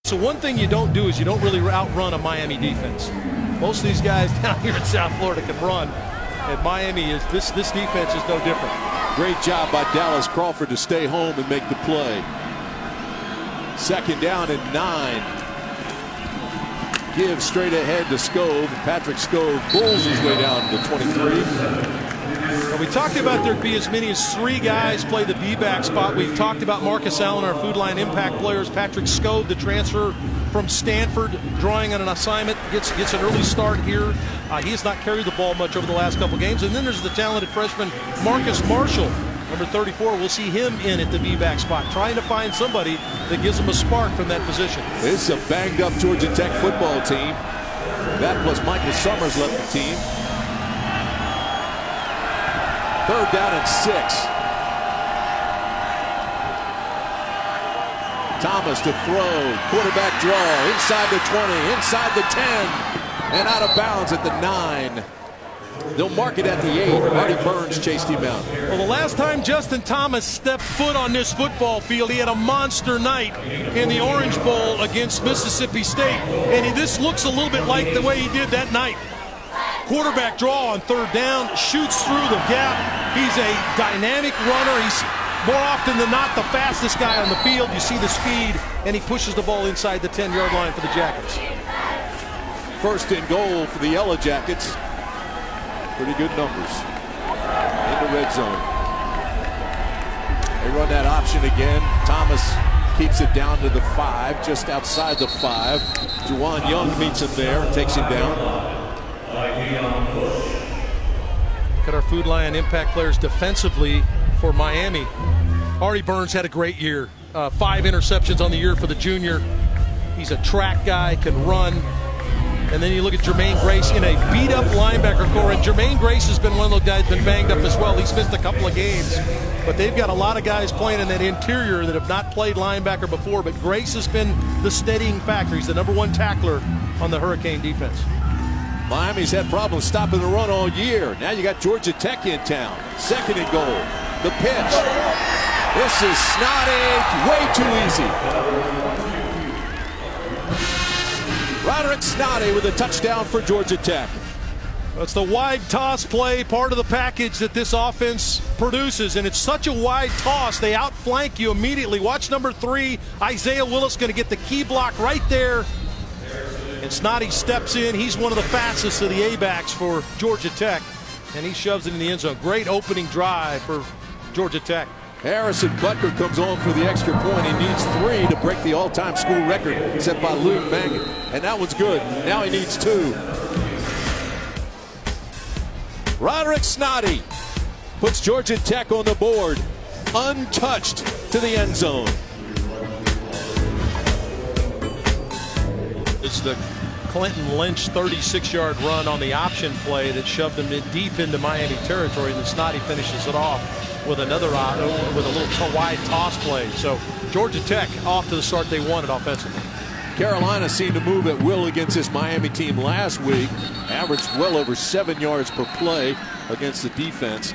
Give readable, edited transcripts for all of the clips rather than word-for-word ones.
So one thing you don't do is you don't really outrun a Miami defense. Most of these guys down here in South Florida can run, and Miami is this defense is no different. Great job by Dallas Crawford to stay home and make the play. Second down and 9. Give straight ahead to Scove. Patrick Scove pulls his way down to 23. Well, we talked about there'd be as many as 3 guys play the B-back spot. We talked about Marcus Allen, our Food Line impact players. Patrick Scove, the transfer from Stanford, drawing on an assignment, gets an early start here. He has not carried the ball much over the last couple games. And then there's the talented freshman Marcus Marshall, number 34. We'll see him in at the B-back spot, trying to find somebody that gives him a spark from that position. This is a banged-up Georgia Tech football team. That plus Michael Summers left the team. Third down and 6. Thomas to throw. Quarterback draw. Inside the 20. Inside the 10. And out of bounds at the 9. They'll mark it at the 8. Artie Burns chased him out. Well, the last time Justin Thomas stepped foot on this football field, he had a monster night in the Orange Bowl against Mississippi State. And this looks a little bit like the way he did that night. Quarterback draw on third down, shoots through the gap. He's a dynamic runner. He's more often than not the fastest guy on the field. You see the speed, and he pushes the ball inside the 10-yard line for the Jackets. First and goal for the Yellow Jackets. Pretty good numbers in the red zone. They run that option again. Thomas keeps it down to the 5, just outside the 5. Juwan Young meets him there and takes him down. Look at our Food Lion impact players defensively for Miami. Artie Burns had a great year. 5 interceptions on the year for the junior. He's a track guy, can run. And then you look at Jermaine Grace in a beat-up linebacker core. And Jermaine Grace has been one of those guys been banged up as well. He's missed a couple of games. But they've got a lot of guys playing in that interior that have not played linebacker before. But Grace has been the steadying factor. He's the #1 tackler on the Hurricane defense. Miami's had problems stopping the run all year. Now you got Georgia Tech in town. Second and goal. The pitch. This is Snoddy. Way too easy. Roderick Snoddy with a touchdown for Georgia Tech. It's the wide toss play, part of the package that this offense produces, and it's such a wide toss, they outflank you immediately. Watch number 3, Isaiah Willis, going to get the key block right there. And Snoddy steps in. He's one of the fastest of the A-backs for Georgia Tech, and he shoves it in the end zone. Great opening drive for Georgia Tech. Harrison Butker comes on for the extra point. He needs 3 to break the all-time school record set by Luke Mangan, and that one's good. Now he needs 2. Roderick Snoddy puts Georgia Tech on the board, untouched to the end zone. It's the Clinton Lynch 36-yard run on the option play that shoved him in deep into Miami territory, and then Snoddy finishes it off with another with a little wide toss play. So Georgia Tech off to the start they wanted offensively. Carolina seemed to move at will against this Miami team last week. Averaged well over 7 yards per play against the defense.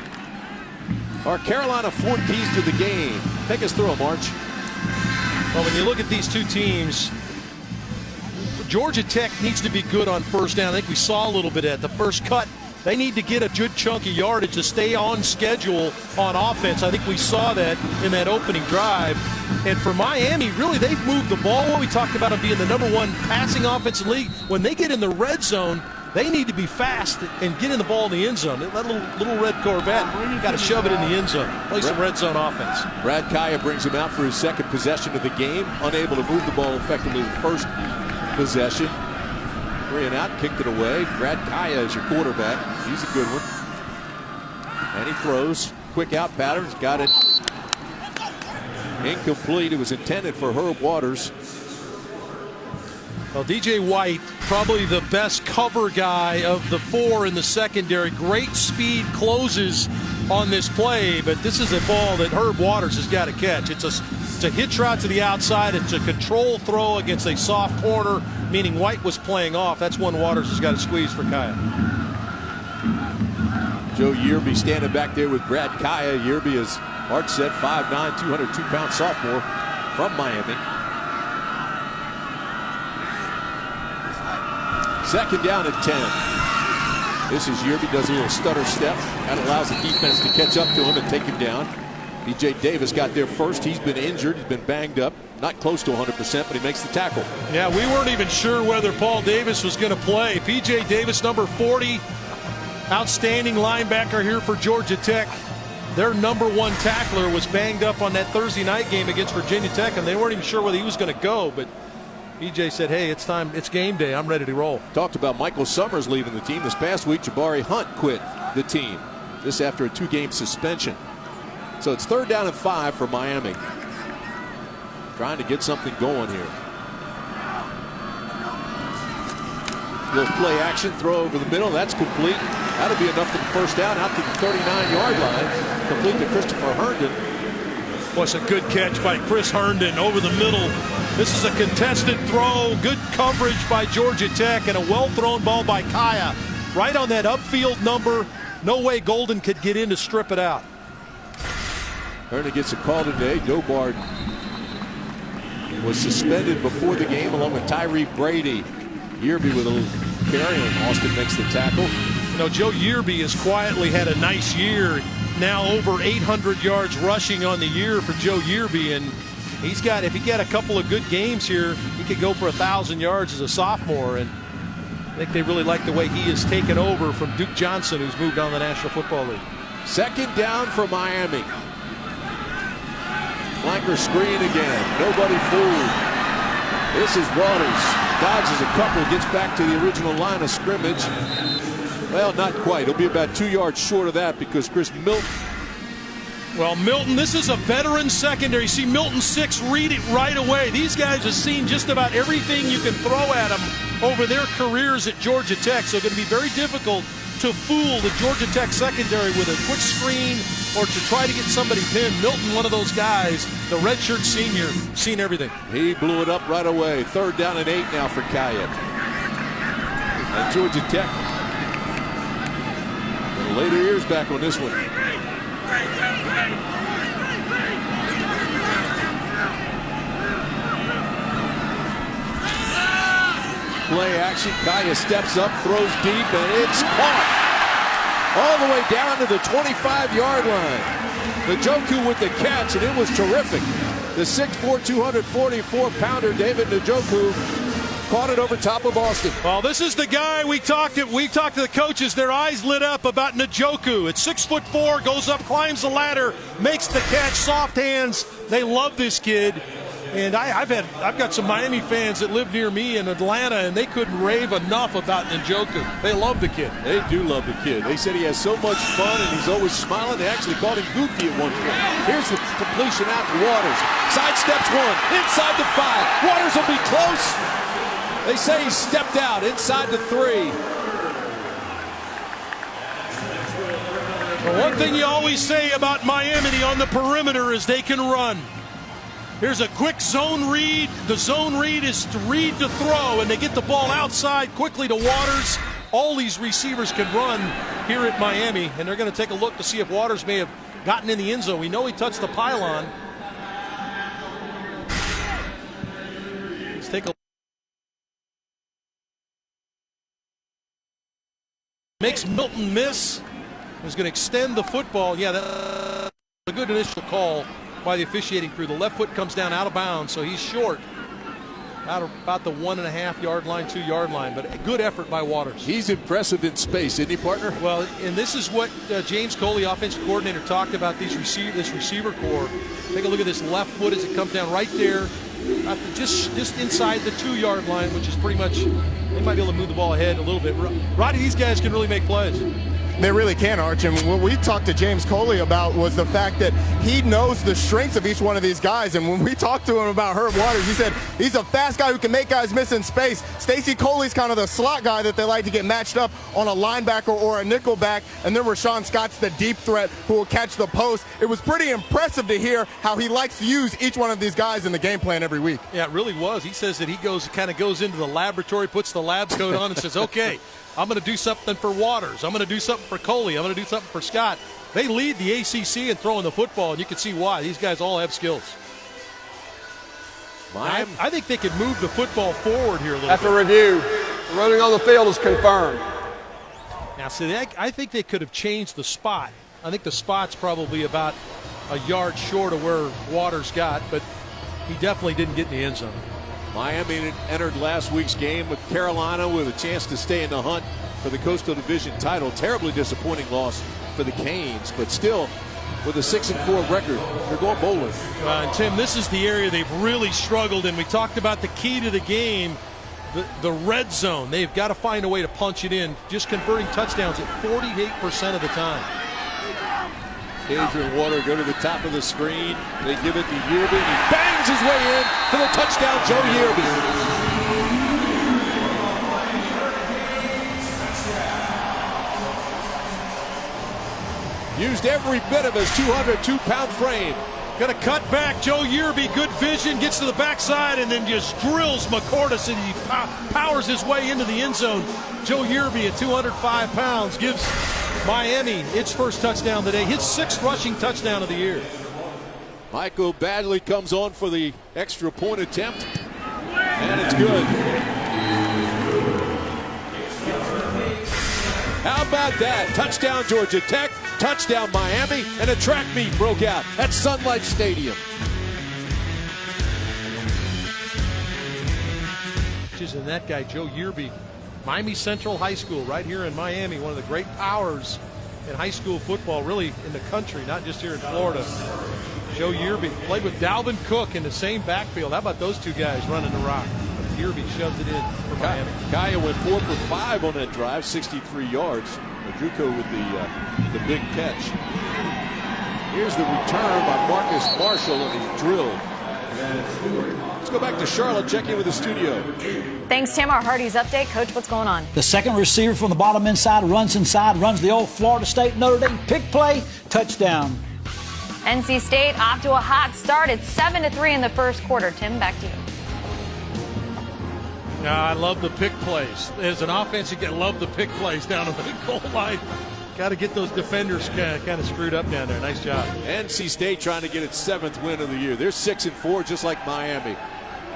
Are Carolina 4 keys to the game? Take us through them, March. Well, when you look at these two teams, Georgia Tech needs to be good on first down. I think we saw a little bit at the first cut. They need to get a good chunk of yardage to stay on schedule on offense. I think we saw that in that opening drive. And for Miami, really, they've moved the ball. Well, we talked about them being the #1 passing offense in the league. When they get in the red zone, they need to be fast and get in the ball in the end zone. That little red Corvette, got to shove it in the end zone. Play some red zone offense. Brad Kaya brings him out for his second possession of the game. Unable to move the ball effectively the first possession. 3 and out, kicked it away. Brad Kaya is your quarterback. He's a good one. And he throws. Quick out patterns. Got it. Incomplete. It was intended for Herb Waters. Well, DJ White, probably the best cover guy of the 4 in the secondary. Great speed closes on this play, but this is a ball that Herb Waters has got to catch. It's a hitch route to the outside. It's a control throw against a soft corner, meaning White was playing off. That's one Waters has got to squeeze for Kaya. Joe Yearby standing back there with Brad Kaya. Yearby, as Mark said, 5'9", 202-pound sophomore from Miami. Second down and 10. This is Yearby, does a little stutter step. That allows the defense to catch up to him and take him down. P.J. Davis got there first. He's been injured. He's been banged up. Not close to 100%, but he makes the tackle. Yeah, we weren't even sure whether Paul Davis was going to play. P.J. Davis, number 40, outstanding linebacker here for Georgia Tech. Their number one tackler was banged up on that Thursday night game against Virginia Tech, and they weren't even sure whether he was going to go. But PJ said, hey, it's time. It's game day. I'm ready to roll. Talked about Michael Summers leaving the team. This past week, Jabari Hunt quit the team. This after a 2-game suspension. So it's 3rd down and 5 for Miami. Trying to get something going here. Little play action, throw over the middle. That's complete. That'll be enough for the first down out to the 39-yard line. Complete to Christopher Herndon. Was a good catch by Chris Herndon over the middle. This is a contested throw. Good coverage by Georgia Tech and a well-thrown ball by Kaya. Right on that upfield number. No way Golden could get in to strip it out. Herndon gets a call today. Dobard was suspended before the game along with Tyree Brady. Yearby with a little carry, and Austin makes the tackle. You know, Joe Yearby has quietly had a nice year. Now over 800 yards rushing on the year for Joe Yearby, and he's got, if he got a couple of good games here, he could go for 1,000 yards as a sophomore. And I think they really like the way he has taken over from Duke Johnson, who's moved on to the National Football League. Second down for Miami. Flanker screen again. Nobody fooled. This is Waters. Dodges a couple, gets back to the original line of scrimmage. Well, not quite. He'll be about 2 yards short of that because Chris Milton. Well, Milton, this is a veteran secondary. See Milton 6 read it right away. These guys have seen just about everything you can throw at them over their careers at Georgia Tech. So it's going to be very difficult to fool the Georgia Tech secondary with a quick screen or to try to get somebody pinned. Milton, one of those guys, the redshirt senior, seen everything. He blew it up right away. 3rd down and 8 now for Kaya. And Georgia Tech. Later years back on this one. Play action. Kaya steps up, throws deep, and it's caught. All the way down to the 25-yard line. Njoku with the catch, and it was terrific. The 6'4", 244-pounder David Njoku caught it over top of Austin. Well, this is the guy we talked to the coaches. Their eyes lit up about Njoku. At 6'4", goes up, climbs the ladder, makes the catch, soft hands. They love this kid. And I've got some Miami fans that live near me in Atlanta, and they couldn't rave enough about Njoku. They love the kid. They do love the kid. They said he has so much fun, and he's always smiling. They actually called him goofy at one point. Here's the completion out to Waters. Sidesteps one, inside the 5. Waters will be close. They say he stepped out inside the 3. Well, one thing you always say about Miami on the perimeter is they can run. Here's a quick zone read. The zone read is to read to throw, and they get the ball outside quickly to Waters. All these receivers can run here at Miami, and they're going to take a look to see if Waters may have gotten in the end zone. We know he touched the pylon. Let's take a look. Makes Milton miss. Is going to extend the football. Yeah, that's a good initial call by the officiating crew. The left foot comes down out of bounds, so he's short. About the 1.5-yard line, 2-yard line, but a good effort by Waters. He's impressive in space, isn't he, partner? Well, and this is what James Coley, offensive coordinator, talked about this receiver core. Take a look at this left foot as it comes down right there, just inside the 2-yard line, which is pretty much, they might be able to move the ball ahead a little bit. Roddy, these guys can really make plays. They really can, Arch. And what we talked to James Coley about was the fact that he knows the strengths of each one of these guys. And when we talked to him about Herb Waters, he said he's a fast guy who can make guys miss in space. Stacey Coley's kind of the slot guy that they like to get matched up on a linebacker or a nickel back. And then Rashawn Scott's the deep threat who will catch the post. It was pretty impressive to hear how he likes to use each one of these guys in the game plan every week. Yeah, it really was. He says that he kind of goes into the laboratory, puts the lab coat on, and says, okay, I'm going to do something for Waters. I'm going to do something for Coley. I'm going to do something for Scott. They lead the ACC in throwing the football, and you can see why. These guys all have skills. I think they could move the football forward here a little bit. That's a review. Running on the field is confirmed. Now, see, I think they could have changed the spot. I think the spot's probably about a yard short of where Waters got, but he definitely didn't get in the end zone. Miami entered last week's game with Carolina with a chance to stay in the hunt for the Coastal Division title. Terribly disappointing loss for the Canes, but still with a 6-4 record, they're going bowling. And Tim, this is the area they've really struggled in. We talked about the key to the game, the red zone. They've got to find a way to punch it in, just converting touchdowns at 48% of the time. Adrian Water go to the top of the screen. They give it to Yearby. He bangs his way in for the touchdown, Joe Yearby. Used every bit of his 202-pound frame. Got to cut back. Joe Yearby, good vision, gets to the backside and then just drills McCordis, and he powers his way into the end zone. Joe Yearby at 205 pounds gives Miami its first touchdown of the day, his 6th rushing touchdown of the year. Michael Badley comes on for the extra point attempt, and it's good. How about that? Touchdown Georgia Tech, touchdown Miami, and a track meet broke out at Sun Life Stadium. And that guy, Joe Yearby, Miami Central High School right here in Miami, one of the great powers in high school football, really in the country, not just here in Florida. Joe Yearby played with Dalvin Cook in the same backfield. How about those two guys running the rock? Yearby shoves it in for Miami. Kaya went 4 for 5 on that drive, 63 yards. Madruko with the big catch. Here's the return by Marcus Marshall, and he's drilled. Let's go back to Charlotte, check in with the studio. Thanks, Tim. Our Hardee's update. Coach, what's going on? The second receiver from the bottom inside, runs the old Florida State Notre Dame pick play, touchdown. NC State off to a hot start. It's 7-3 in the first quarter. Tim, back to you. I love the pick plays. As an offense, you love the pick plays down on the goal line. Got to get those defenders kind of screwed up down there. Nice job. NC State trying to get its 7th win of the year. They're 6-4, just like Miami.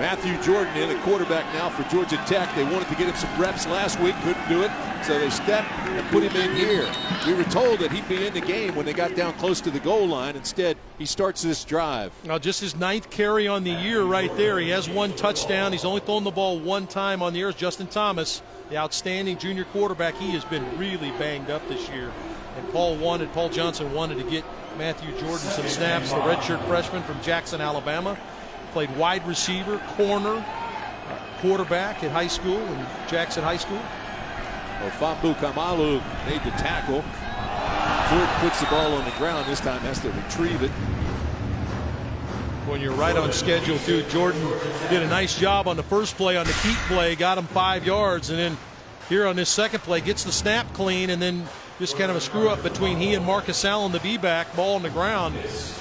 Matthew Jordan in, a quarterback now for Georgia Tech. They wanted to get him some reps last week, couldn't do it, so they stepped and put him in here. We were told that he'd be in the game when they got down close to the goal line. Instead, he starts this drive. Now, just his 9th carry on the year right there. He has 1 touchdown. He's only thrown the ball 1 time on the year. Justin Thomas, the outstanding junior quarterback. He has been really banged up this year. And Paul Johnson wanted to get Matthew Jordan some snaps, the redshirt freshman from Jackson, Alabama. Played wide receiver, corner, quarterback at high school in Jackson High School. Fambu Kamalu made the tackle. Jordan puts the ball on the ground. This time has to retrieve it. When you're right on schedule, too, Jordan did a nice job on the first play, on the keep play, got him 5 yards, and then here on this second play, gets the snap clean, and then just kind of a screw up between he and Marcus Allen, the B-back, ball on the ground,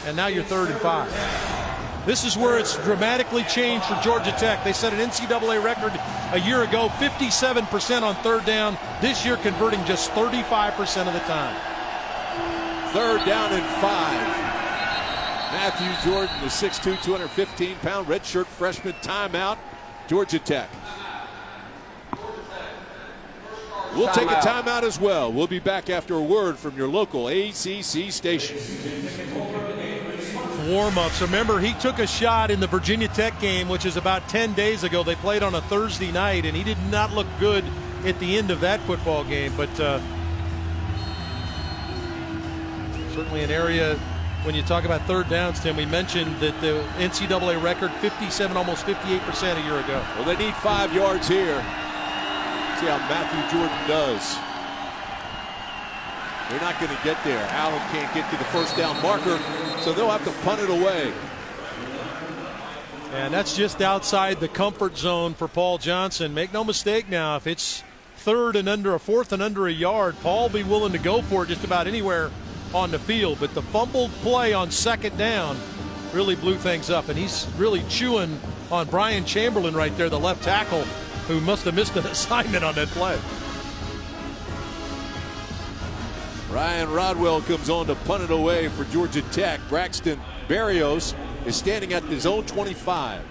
and now you're 3rd and 5. This is where it's dramatically changed for Georgia Tech. They set an NCAA record a year ago, 57% on 3rd down. This year converting just 35% of the time. 3rd down and 5. Matthew Jordan, the 6'2", 215-pound redshirt freshman, timeout, Georgia Tech. We'll take a timeout as well. We'll be back after a word from your local ACC station. Warm-ups. Remember, he took a shot in the Virginia Tech game, which is about 10 days ago. They played on a Thursday night, and he did not look good at the end of that football game. But certainly an area, when you talk about 3rd downs, Tim, we mentioned that the NCAA record, 57, almost 58% a year ago. Well, they need 5 yards here. See how Matthew Jordan does. They're not going to get there. Allen can't get to the 1st down marker, so they'll have to punt it away. And that's just outside the comfort zone for Paul Johnson. Make no mistake now, if it's 4th and under a yard, Paul will be willing to go for it just about anywhere on the field. But the fumbled play on 2nd down really blew things up, and he's really chewing on Brian Chamberlain right there, the left tackle, who must have missed an assignment on that play. Ryan Rodwell comes on to punt it away for Georgia Tech. Braxton Berrios is standing at his own 25.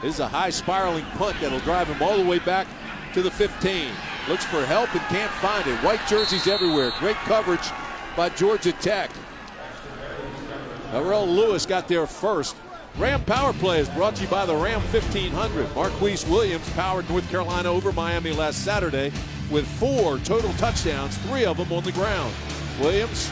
This is a high spiraling punt that'll drive him all the way back to the 15. Looks for help and can't find it. White jerseys everywhere. Great coverage by Georgia Tech. Earl Lewis got there first. Ram Power Play is brought to you by the Ram 1500. Marquise Williams powered North Carolina over Miami last Saturday with 4 total touchdowns, 3 of them on the ground. Williams'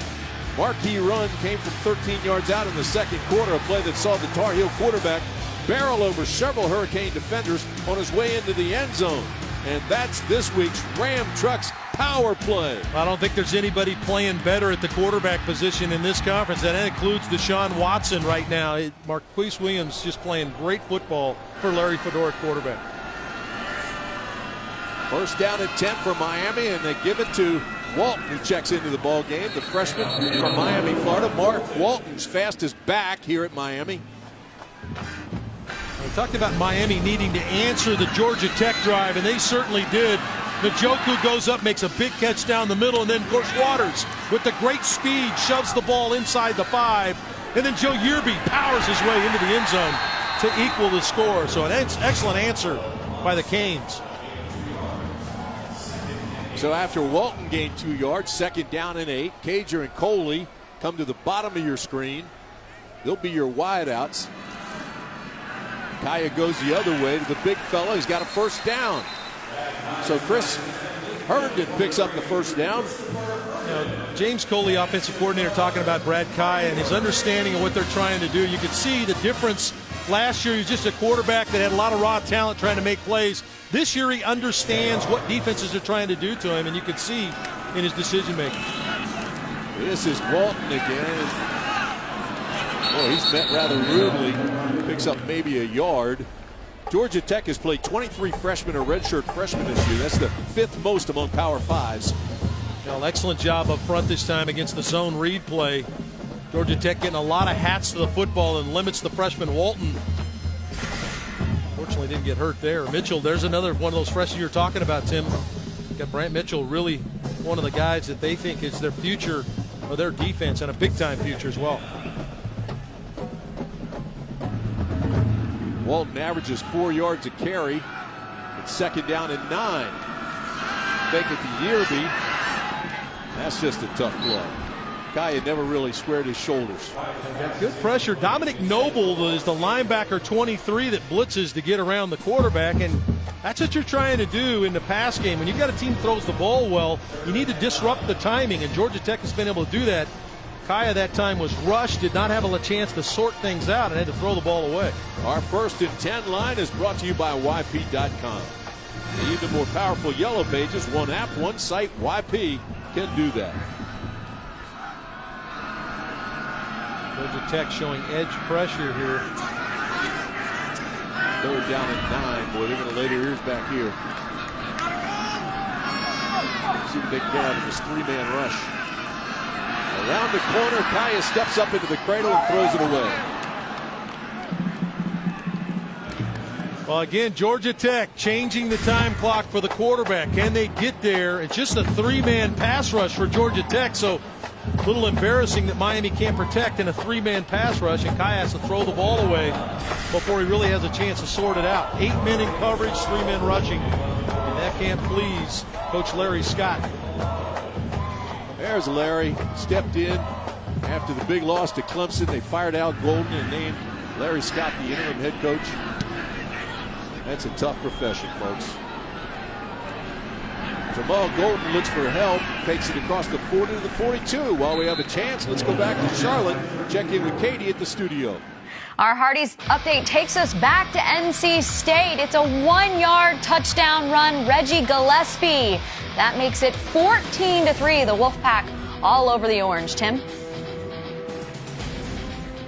marquee run came from 13 yards out in the second quarter, a play that saw the Tar Heel quarterback barrel over several Hurricane defenders on his way into the end zone. And that's this week's Ram Trucks Power Play. I don't think there's anybody playing better at the quarterback position in this conference. That includes Deshaun Watson right now. Marquise Williams just playing great football for Larry Fedora quarterback. First down and 10 for Miami, and they give it to Walton, who checks into the ball game. The freshman from Miami, Florida. Mark Walton's fastest back here at Miami. We talked about Miami needing to answer the Georgia Tech drive, and they certainly did. Njoku goes up, makes a big catch down the middle, and then, of course, Waters, with the great speed, shoves the ball inside the 5. And then Joe Yearby powers his way into the end zone to equal the score. So an excellent answer by the Canes. So after Walton gained 2 yards, second down and 8, Cager and Coley come to the bottom of your screen. They'll be your wideouts. Kaya goes the other way to the big fella. He's got a first down. So Chris Herndon picks up the first down. You know, James Coley, offensive coordinator, talking about Brad Kaya and his understanding of what they're trying to do. You could see the difference. Last year, he was just a quarterback that had a lot of raw talent trying to make plays. This year, he understands what defenses are trying to do to him, and you could see in his decision-making. This is Walton again. Boy, he's met rather rudely. Picks up maybe a yard. Georgia Tech has played 23 freshmen or redshirt freshmen this year. That's the 5th most among Power 5s. Well, excellent job up front this time against the zone read play. Georgia Tech getting a lot of hats to the football and limits the freshman Walton. Fortunately, didn't get hurt there. Mitchell, there's another one of those freshmen you're talking about, Tim. Got Brant Mitchell, really one of the guys that they think is their future or their defense, and a big-time future as well. Walton averages 4 yards a carry. It's second down and 9. Fake it to Yearby. That's just a tough play. Kaya never really squared his shoulders. Got good pressure. Dominic Noble is the linebacker 23 that blitzes to get around the quarterback, and that's what you're trying to do in the pass game. When you've got a team that throws the ball well, you need to disrupt the timing, and Georgia Tech has been able to do that. Kaya that time was rushed, did not have a chance to sort things out, and had to throw the ball away. Our 1st and 10 line is brought to you by YP.com. Even more powerful yellow pages, one app, one site. YP can do that. Georgia Tech showing edge pressure here. Third down and 9. Boy, they're going to lay their ears back here. See what they can get out of this 3-man rush. Around the corner, Kaya steps up into the cradle and throws it away. Well, again, Georgia Tech changing the time clock for the quarterback. Can they get there? It's just a 3-man pass rush for Georgia Tech, so a little embarrassing that Miami can't protect in a 3-man pass rush, and Kaya has to throw the ball away before he really has a chance to sort it out. 8 men in coverage, 3 men rushing, and that can't please Coach Larry Scott. There's Larry, stepped in after the big loss to Clemson. They fired Al Golden and named Larry Scott the interim head coach. That's a tough profession, folks. Jamal Golden looks for help, takes it across the 40 to the 42. While we have a chance, let's go back to Charlotte, check in with Katie at the studio. Our Hardee's update takes us back to NC State. It's a 1-yard touchdown run, Reggie Gillespie. That makes it 14-3, the Wolfpack all over the orange. Tim?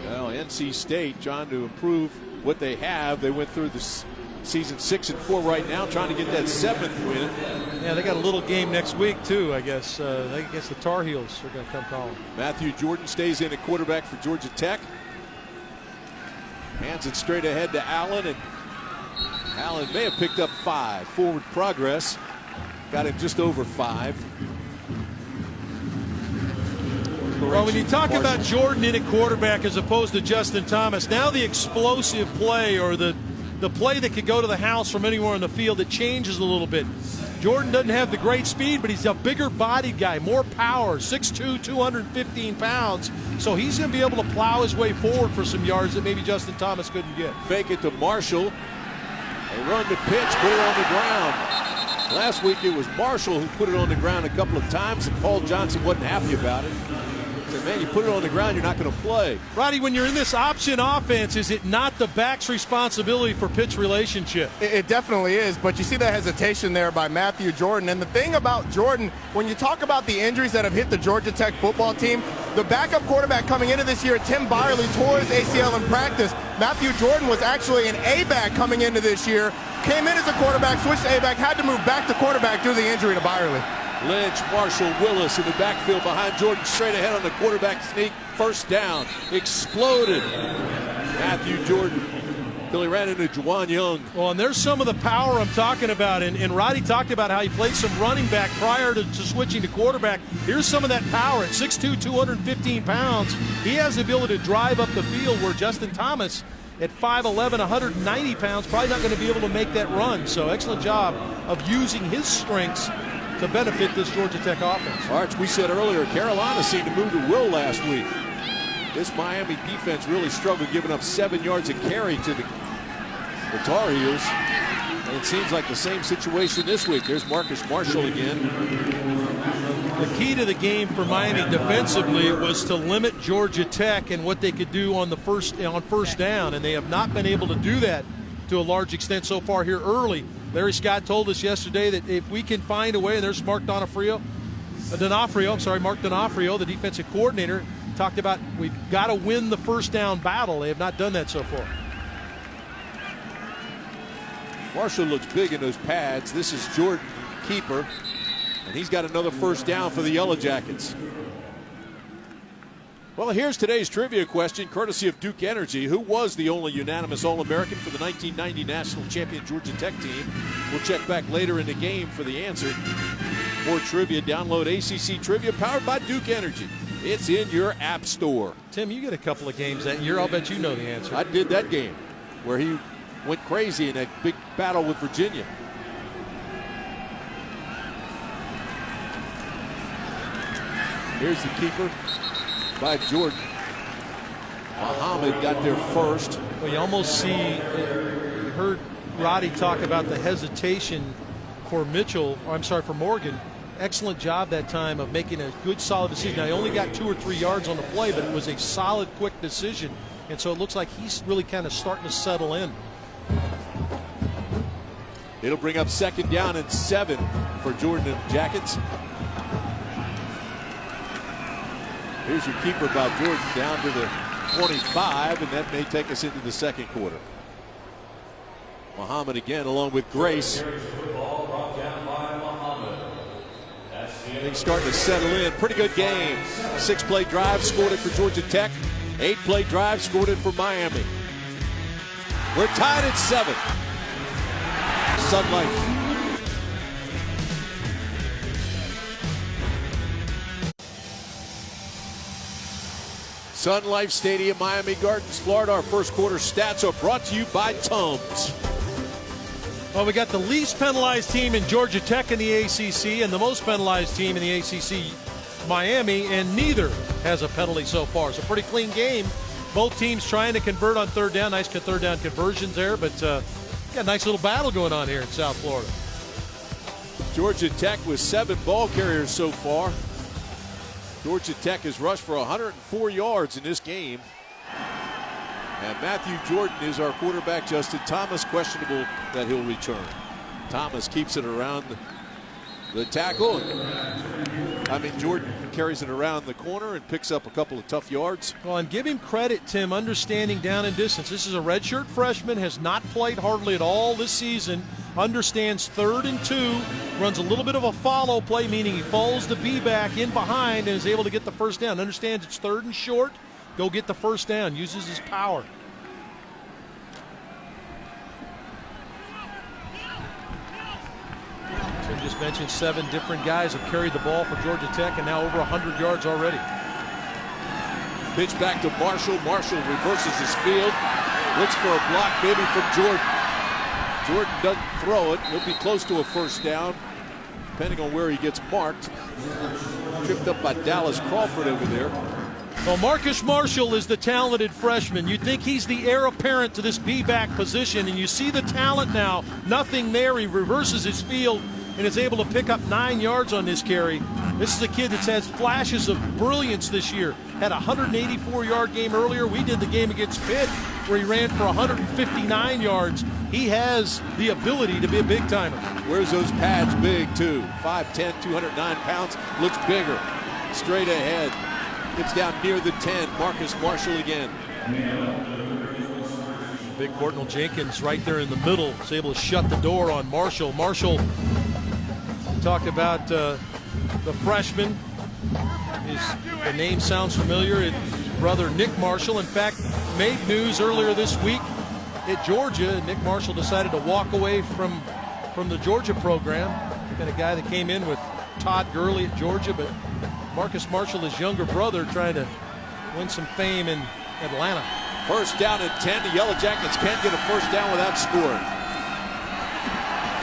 Well, NC State trying to improve what they have. They went through the season 6-4 right now, trying to get that 7th win. Yeah, they got a little game next week, too, I guess. I guess the Tar Heels are going to come calling. Matthew Jordan stays in at quarterback for Georgia Tech. Hands it straight ahead to Allen, and Allen may have picked up 5. Forward progress. Got him just over 5. Well, when you talk about Jordan in at quarterback as opposed to Justin Thomas, now the explosive play or the the play that could go to the house from anywhere on the field, it changes a little bit. Jordan doesn't have the great speed, but he's a bigger bodied guy, more power, 6'2", 215 pounds. So he's going to be able to plow his way forward for some yards that maybe Justin Thomas couldn't get. Fake it to Marshall. They run the pitch, put it on the ground. Last week it was Marshall who put it on the ground a couple of times, and Paul Johnson wasn't happy about it. He said, man, you put it on the ground, you're not going to play. Roddy, when you're in this option offense, is it not the back's responsibility for pitch relationship? It definitely is, but you see the hesitation there by Matthew Jordan. And the thing about Jordan, when you talk about the injuries that have hit the Georgia Tech football team, the backup quarterback coming into this year, Tim Byerly, tore his ACL in practice. Matthew Jordan was actually an A-back coming into this year, came in as a quarterback, switched to A-back, had to move back to quarterback due to the injury to Byerly. Lynch, Marshall, Willis in the backfield behind Jordan, straight ahead on the quarterback sneak. First down, exploded. Matthew Jordan till he ran into Juwan Young. Well, and there's some of the power I'm talking about. And Roddy talked about how he played some running back prior to switching to quarterback. Here's some of that power at 6'2", 215 pounds. He has the ability to drive up the field where Justin Thomas at 5'11", 190 pounds, probably not going to be able to make that run. So excellent job of using his strengths to benefit this Georgia Tech offense. Arch, we said earlier, Carolina seemed to move to will last week. This Miami defense really struggled, giving up 7 yards a carry to the Tar Heels. And it seems like the same situation this week. There's Marcus Marshall again. The key to the game for Miami defensively was to limit Georgia Tech and what they could do on first down, and they have not been able to do that to a large extent so far here early. Larry Scott told us yesterday that if we can find a way, and there's Mark D'Onofrio, the defensive coordinator, talked about we've got to win the first down battle. They have not done that so far. Marshall looks big in those pads. This is Jordan, keeper, and he's got another first down for the Yellow Jackets. Well, here's today's trivia question, courtesy of Duke Energy. Who was the only unanimous All-American for the 1990 national champion Georgia Tech team? We'll check back later in the game for the answer. For trivia, download ACC Trivia, powered by Duke Energy. It's in your app store. Tim, you get a couple of games that year. I'll bet you know the answer. I did that game where he went crazy in that big battle with Virginia. Here's the keeper by Jordan. Muhammad got there first. Well, you almost see, you heard Roddy talk about the hesitation for for Morgan. Excellent job that time of making a good, solid decision. Now, he only got 2 or 3 yards on the play, but it was a solid, quick decision. And so it looks like he's really kind of starting to settle in. It'll bring up 2nd down and 7 for Jordan and the Jackets. Here's your keeper by Jordan down to the 25, and that may take us into the second quarter. Muhammad again along with Grace. Things starting to settle in. Pretty good game. 6-play drive, scored it for Georgia Tech. 8-play drive, scored it for Miami. We're tied at 7. Sun Life. Sun Life Stadium, Miami Gardens, Florida. Our first quarter stats are brought to you by Tums. Well, we got the least penalized team in Georgia Tech in the ACC and the most penalized team in the ACC, Miami, and neither has a penalty so far. So pretty clean game. Both teams trying to convert on 3rd down. Nice 3rd down conversions there, but got a nice little battle going on here in South Florida. Georgia Tech with 7 ball carriers so far. Georgia Tech has rushed for 104 yards in this game. And Matthew Jordan is our quarterback. Justin Thomas questionable that he'll return. Thomas keeps it around the tackle. Jordan carries it around the corner and picks up a couple of tough yards. Well, and give him credit, Tim, understanding down and distance. This is a redshirt freshman, has not played hardly at all this season. Understands 3rd and 2, runs a little bit of a follow play, meaning he follows the B-back in behind and is able to get the first down. Understands it's 3rd and short, go get the first down, uses his power. Tim just mentioned 7 different guys have carried the ball for Georgia Tech and now over 100 yards already. Pitch back to Marshall. Marshall reverses his field. Looks for a block maybe from Jordan. Jordan doesn't throw it. He'll be close to a first down, depending on where he gets marked. Tripped up by Dallas Crawford over there. Well, Marcus Marshall is the talented freshman. You'd think he's the heir apparent to this B-back position, and you see the talent now. Nothing there. He reverses his field and is able to pick up 9 yards on this carry. This is a kid that has flashes of brilliance this year. Had a 184-yard game earlier. We did the game against Pitt where he ran for 159 yards. He has the ability to be a big-timer. Wears those pads big, too. 5'10", 209 pounds. Looks bigger. Straight ahead. Gets down near the 10. Marcus Marshall again. Big Cortnell Jenkins right there in the middle is able to shut the door on Marshall. Marshall talked about the freshman. The name sounds familiar. His brother Nick Marshall, in fact, made news earlier this week at Georgia. Nick Marshall decided to walk away from the Georgia program. Been a guy that came in with Todd Gurley at Georgia, but Marcus Marshall, his younger brother, trying to win some fame in Atlanta. First down and 10. The Yellow Jackets can't get a first down without scoring.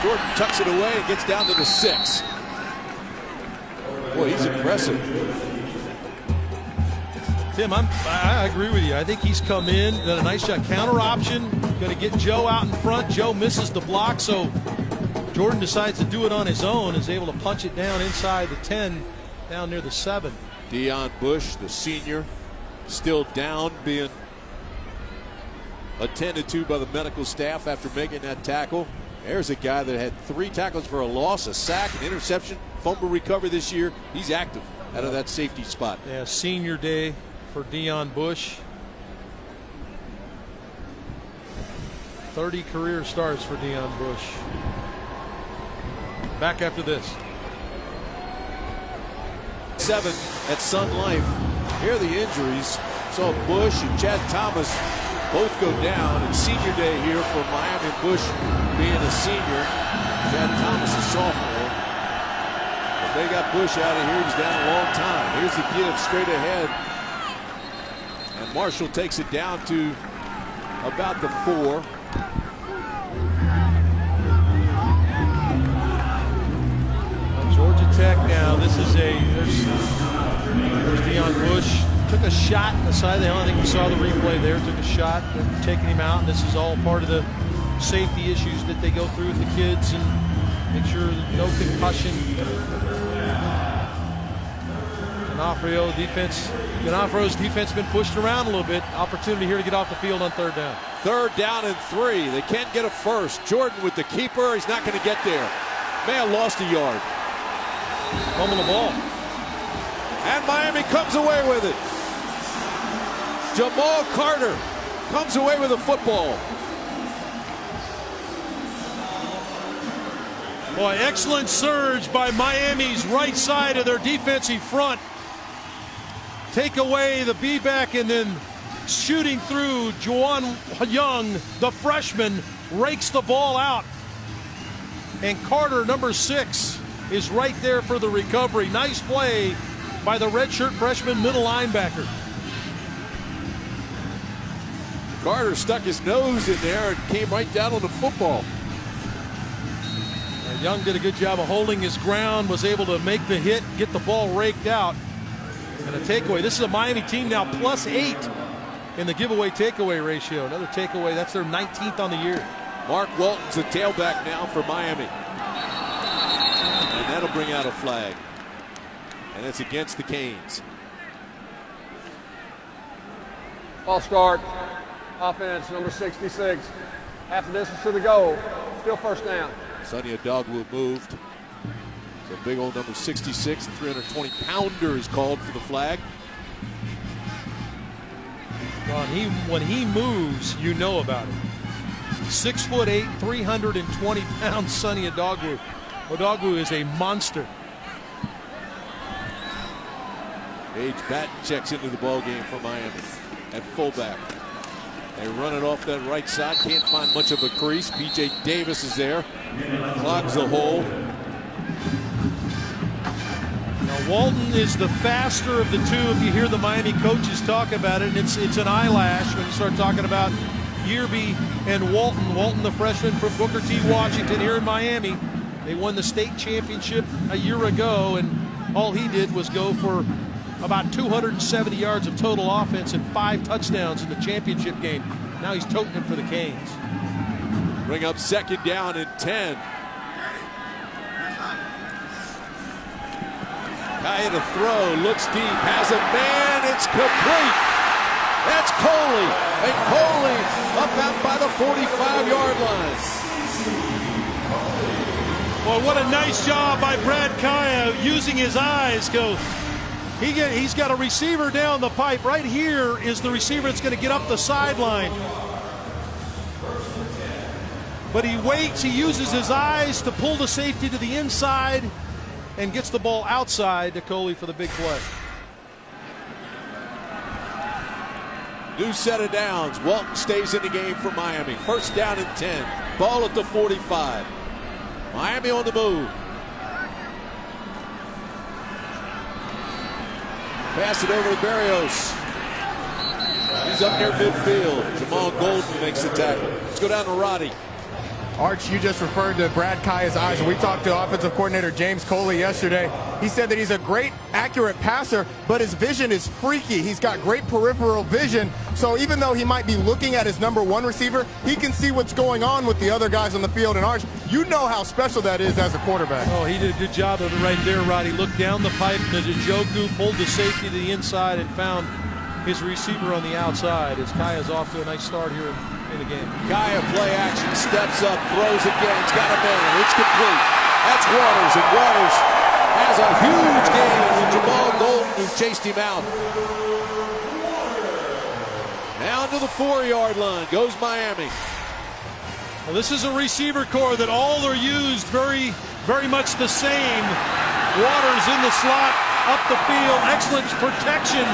Jordan tucks it away and gets down to the 6. Boy, he's impressive. Tim, I agree with you. I think he's come in, done a nice shot. Counter option, going to get Joe out in front. Joe misses the block, so Jordan decides to do it on his own, is able to punch it down inside the 10, down near the 7. Deion Bush, the senior, still down, being attended to by the medical staff after making that tackle. There's a guy that had 3 tackles for a loss, a sack, an interception, fumble recovery this year. He's active out of that safety spot. Yeah, senior day for Deion Bush. 30 career starts for Deion Bush. Back after this. 7 at Sun Life. Here are the injuries. Saw Bush and Chad Thomas both go down, and senior day here for Miami. Bush being a senior, Chad Thomas a sophomore. But they got Bush out of here. He's down a long time. Here's the give straight ahead, and Marshall takes it down to about the 4. Georgia Tech now. This is there's Deion Bush. Took a shot in the side of the helmet. I think we saw the replay there. Took a shot, taking him out. And this is all part of the safety issues that they go through with the kids and make sure no concussion. D'Onofrio's defense been pushed around a little bit. Opportunity here to get off the field on 3rd down. 3rd down and 3. They can't get a first. Jordan with the keeper. He's not going to get there. May have lost a yard. Fumble the ball. And Miami comes away with it. Jamal Carter comes away with the football. Boy, excellent surge by Miami's right side of their defensive front. Take away the B-back, and then shooting through, Juwan Young, the freshman, rakes the ball out. And Carter, number 6, is right there for the recovery. Nice play by the redshirt freshman middle linebacker. Carter stuck his nose in there and came right down on the football. Young did a good job of holding his ground, was able to make the hit, get the ball raked out. And a takeaway. This is a Miami team now +8 in the giveaway takeaway ratio. Another takeaway. That's their 19th on the year. Mark Walton's the tailback now for Miami. And that'll bring out a flag. And it's against the Canes. False start. Offense, number 66. Half the distance to the goal. Still first down. Sonny Adogwu moved. So big old number 66, 320-pounder is called for the flag. Well, when he moves, you know about it. 6'8", 320-pound Sonny Adogwu. Adogwu is a monster. Gage Batten checks into the ball game for Miami at fullback. They run it off that right side. Can't find much of a crease. B.J. Davis is there. Clogs the hole. Now, Walton is the faster of the two. If you hear the Miami coaches talk about it, and it's an eyelash when you start talking about Yearby and Walton. Walton, the freshman from Booker T. Washington here in Miami. They won the state championship a year ago, and all he did was go for about 270 yards of total offense and 5 touchdowns in the championship game. Now he's toting it for the Canes. Bring up 2nd down and 10. Kaya to throw, looks deep, has a man, it's complete. That's Coley, and Coley up out by the 45-yard line. Well, what a nice job by Brad Kaya using his eyes. He's got a receiver down the pipe. Right here is the receiver that's going to get up the sideline. But he waits, he uses his eyes to pull the safety to the inside and gets the ball outside to Coley for the big play. New set of downs. Walton stays in the game for Miami. 1st down and 10. Ball at the 45. Miami on the move. Pass it over to Barrios. He's up near midfield. Jamal Golden makes the tackle. Let's go down to Roddy. Arch, you just referred to Brad Kaya's eyes, and we talked to offensive coordinator James Coley yesterday. He said that he's a great, accurate passer, but his vision is freaky. He's got great peripheral vision, so even though he might be looking at his number 1 receiver, he can see what's going on with the other guys on the field. And Arch, you know how special that is as a quarterback. Oh, he did a good job of it right there, Roddy. Looked down the pipe to Njoku, pulled the safety to the inside, and found his receiver on the outside as Kaya's off to a nice start here in the game. Kaya play action, steps up, throws again. He's got a man. It's complete. That's Waters, and Waters has a huge gain with Jamal Golden, who chased him out. Down to the 4-yard line goes Miami. Well, this is a receiver core that all are used very, very much the same. Waters in the slot, up the field, excellent protection.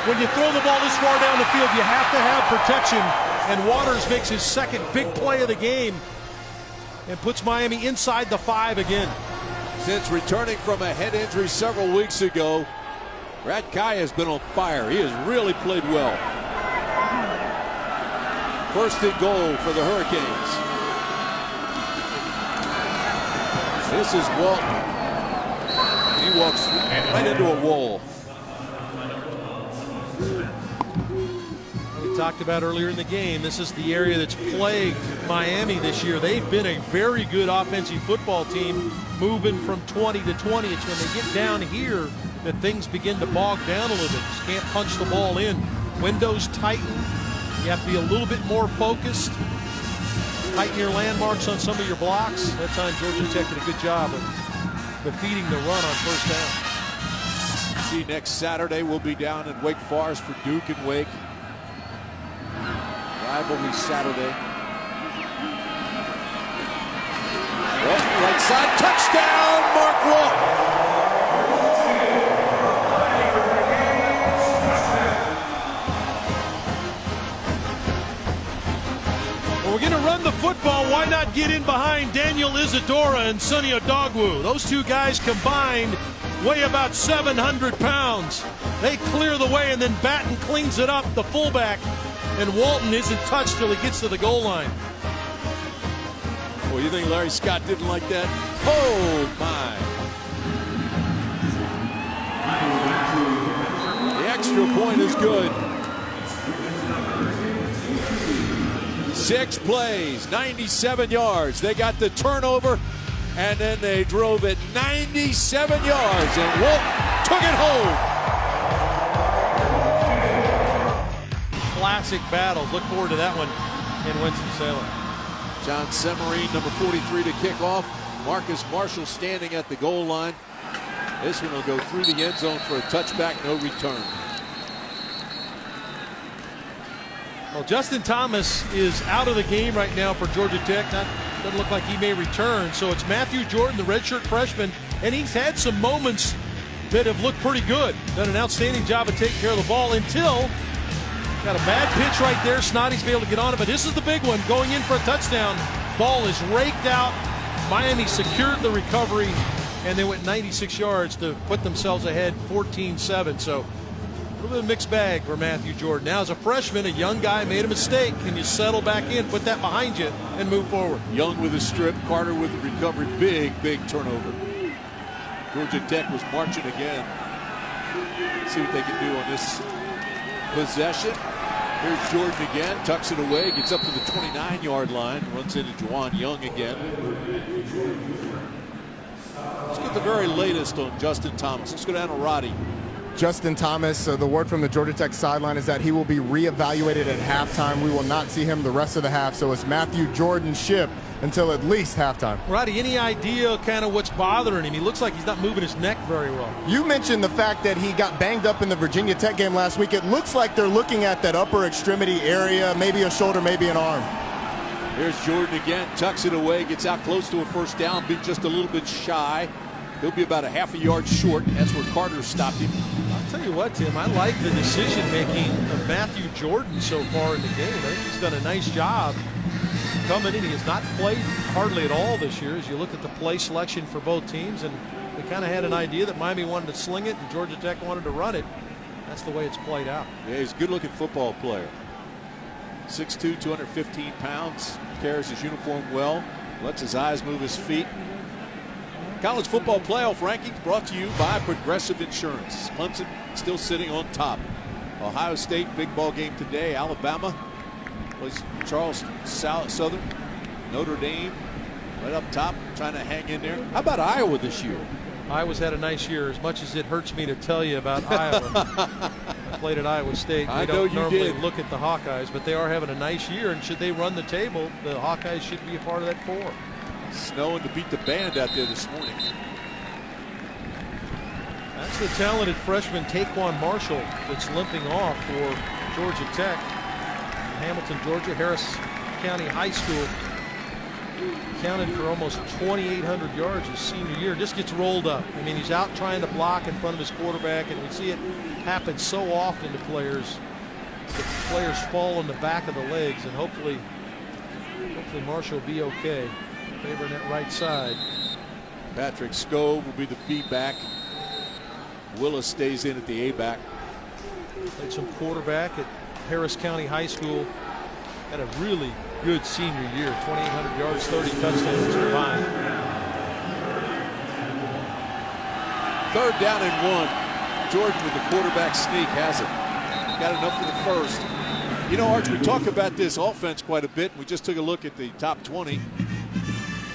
When you throw the ball this far down the field, you have to have protection. And Waters makes his 2nd big play of the game and puts Miami inside the 5 again. Since returning from a head injury several weeks ago, Brad Kaya has been on fire. He has really played well. 1st and goal for the Hurricanes. This is Walton. He walks right into a wall. We talked about earlier in the game, this is the area that's plagued Miami this year. They've been a very good offensive football team, moving from 20 to 20. It's when they get down here that things begin to bog down a little bit. Just can't punch the ball in. Windows tighten. You have to be a little bit more focused. Tighten your landmarks on some of your blocks. That time Georgia Tech did a good job of defeating the run on 1st down. See, next Saturday we'll be down in Wake Forest for Duke and Wake. Rivalry Saturday. Walton right side, touchdown, Mark Walton. Well, we're going to run the football. Why not get in behind Daniel Isadora and Sonny Odogwu? Those 2 guys combined weigh about 700 pounds. They clear the way, and then Batten cleans it up, the fullback. And Walton isn't touched till he gets to the goal line. Well, you think Larry Scott didn't like that? Oh, my. The extra point is good. 6 plays, 97 yards. They got the turnover, and then they drove it 97 yards, and Walton took it home. Classic battle. Look forward to that one in Winston-Salem. John Semarine, number 43, to kick off. Marcus Marshall standing at the goal line. This one will go through the end zone for a touchback, no return. Well, Justin Thomas is out of the game right now for Georgia Tech. Doesn't look like he may return. So it's Matthew Jordan, the redshirt freshman, and he's had some moments that have looked pretty good. Done an outstanding job of taking care of the ball until got a bad pitch right there. Snoddy's been able to get on it, but this is the big one. Going in for a touchdown. Ball is raked out. Miami secured the recovery, and they went 96 yards to put themselves ahead 14-7. So A little bit of a mixed bag for Matthew Jordan. Now, as a freshman, a young guy made a mistake. Can you settle back in, put that behind you, and move forward? Young with a strip, Carter with the recovery. Big turnover. Georgia Tech was marching again. Let's see what they can do on this possession. Here's Jordan again, tucks it away, gets up to the 29-yard line, runs into Juwan Young again. Let's get the very latest on Justin Thomas. Let's go down to Roddy. Justin Thomas, the word from the Georgia Tech sideline is that he will be reevaluated at halftime. We will not see him the rest of the half, so it's Matthew Jordan's ship until at least halftime. Roddy, any idea kind of what's bothering him? He looks like he's not moving his neck very well. You mentioned the fact that he got banged up in the Virginia Tech game last week. It looks like they're looking at that upper extremity area, maybe a shoulder, maybe an arm. Here's Jordan again, tucks it away, gets out close to a first down, being just a little bit shy. He'll be about a half a yard short. That's where Carter stopped him. I'll tell you what, Tim, I like the decision-making of Matthew Jordan so far in the game. I think he's done a nice job coming in. He has not played hardly at all this year as you look at the play selection for both teams, and they kind of had an idea that Miami wanted to sling it and Georgia Tech wanted to run it. That's the way it's played out. Yeah, he's a good-looking football player. 6'2", 215 pounds, carries his uniform well, lets his eyes move his feet. College football playoff rankings brought to you by Progressive Insurance. Clemson still sitting on top. Ohio State, big ball game today. Alabama plays Charleston Southern. Notre Dame right up top, trying to hang in there. How about Iowa this year? Iowa's had a nice year, as much as it hurts me to tell you about Iowa. I played at Iowa State. We don't normally look at the Hawkeyes, but they are having a nice year, and should they run the table, the Hawkeyes should be a part of that 4. Snowing to beat the band out there this morning. That's the talented freshman Taquan Marshall that's limping off for Georgia Tech. Hamilton, Georgia, Harris County High School. Counted for almost 2,800 yards his senior year. Just gets rolled up. I mean, he's out trying to block in front of his quarterback, and we see it happen so often to players. The players fall on the back of the legs, and hopefully Marshall will be okay. Favoring that right side. Patrick Scove will be the B back. Willis stays in at the A back. Played some quarterback at Harris County High School. Had a really good senior year. 2,800 yards, 30 touchdowns combined. 3rd down and 1. Jordan with the quarterback sneak has it. Got enough for the first. You know, Arch, we talk about this offense quite a bit. We just took a look at the top 20 a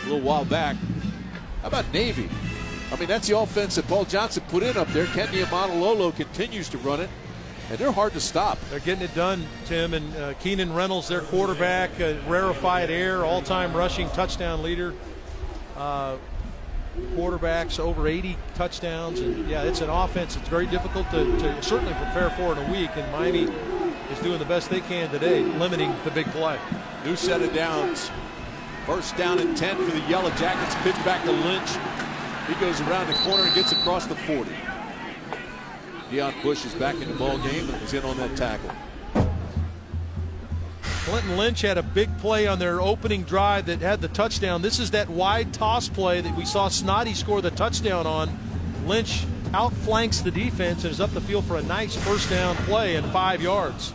little while back. How about Navy? I mean, that's the offense that Paul Johnson put in up there. Kenny Amanalolo continues to run it, and they're hard to stop. They're getting it done, Tim, and Keenan Reynolds, their quarterback, rarefied air, all-time rushing touchdown leader. Quarterbacks over 80 touchdowns, and yeah, it's an offense it's very difficult to certainly prepare for in a week, and Miami is doing the best they can today, limiting the big play. New set of downs. 1st down and 10 for the Yellow Jackets. Pitch back to Lynch. He goes around the corner and gets across the 40. Deion Bush is back in the ball game and was in on that tackle. Clinton Lynch had a big play on their opening drive that had the touchdown. This is that wide toss play that we saw Snoddy score the touchdown on. Lynch outflanks the defense and is up the field for a nice 1st down play and 5 yards.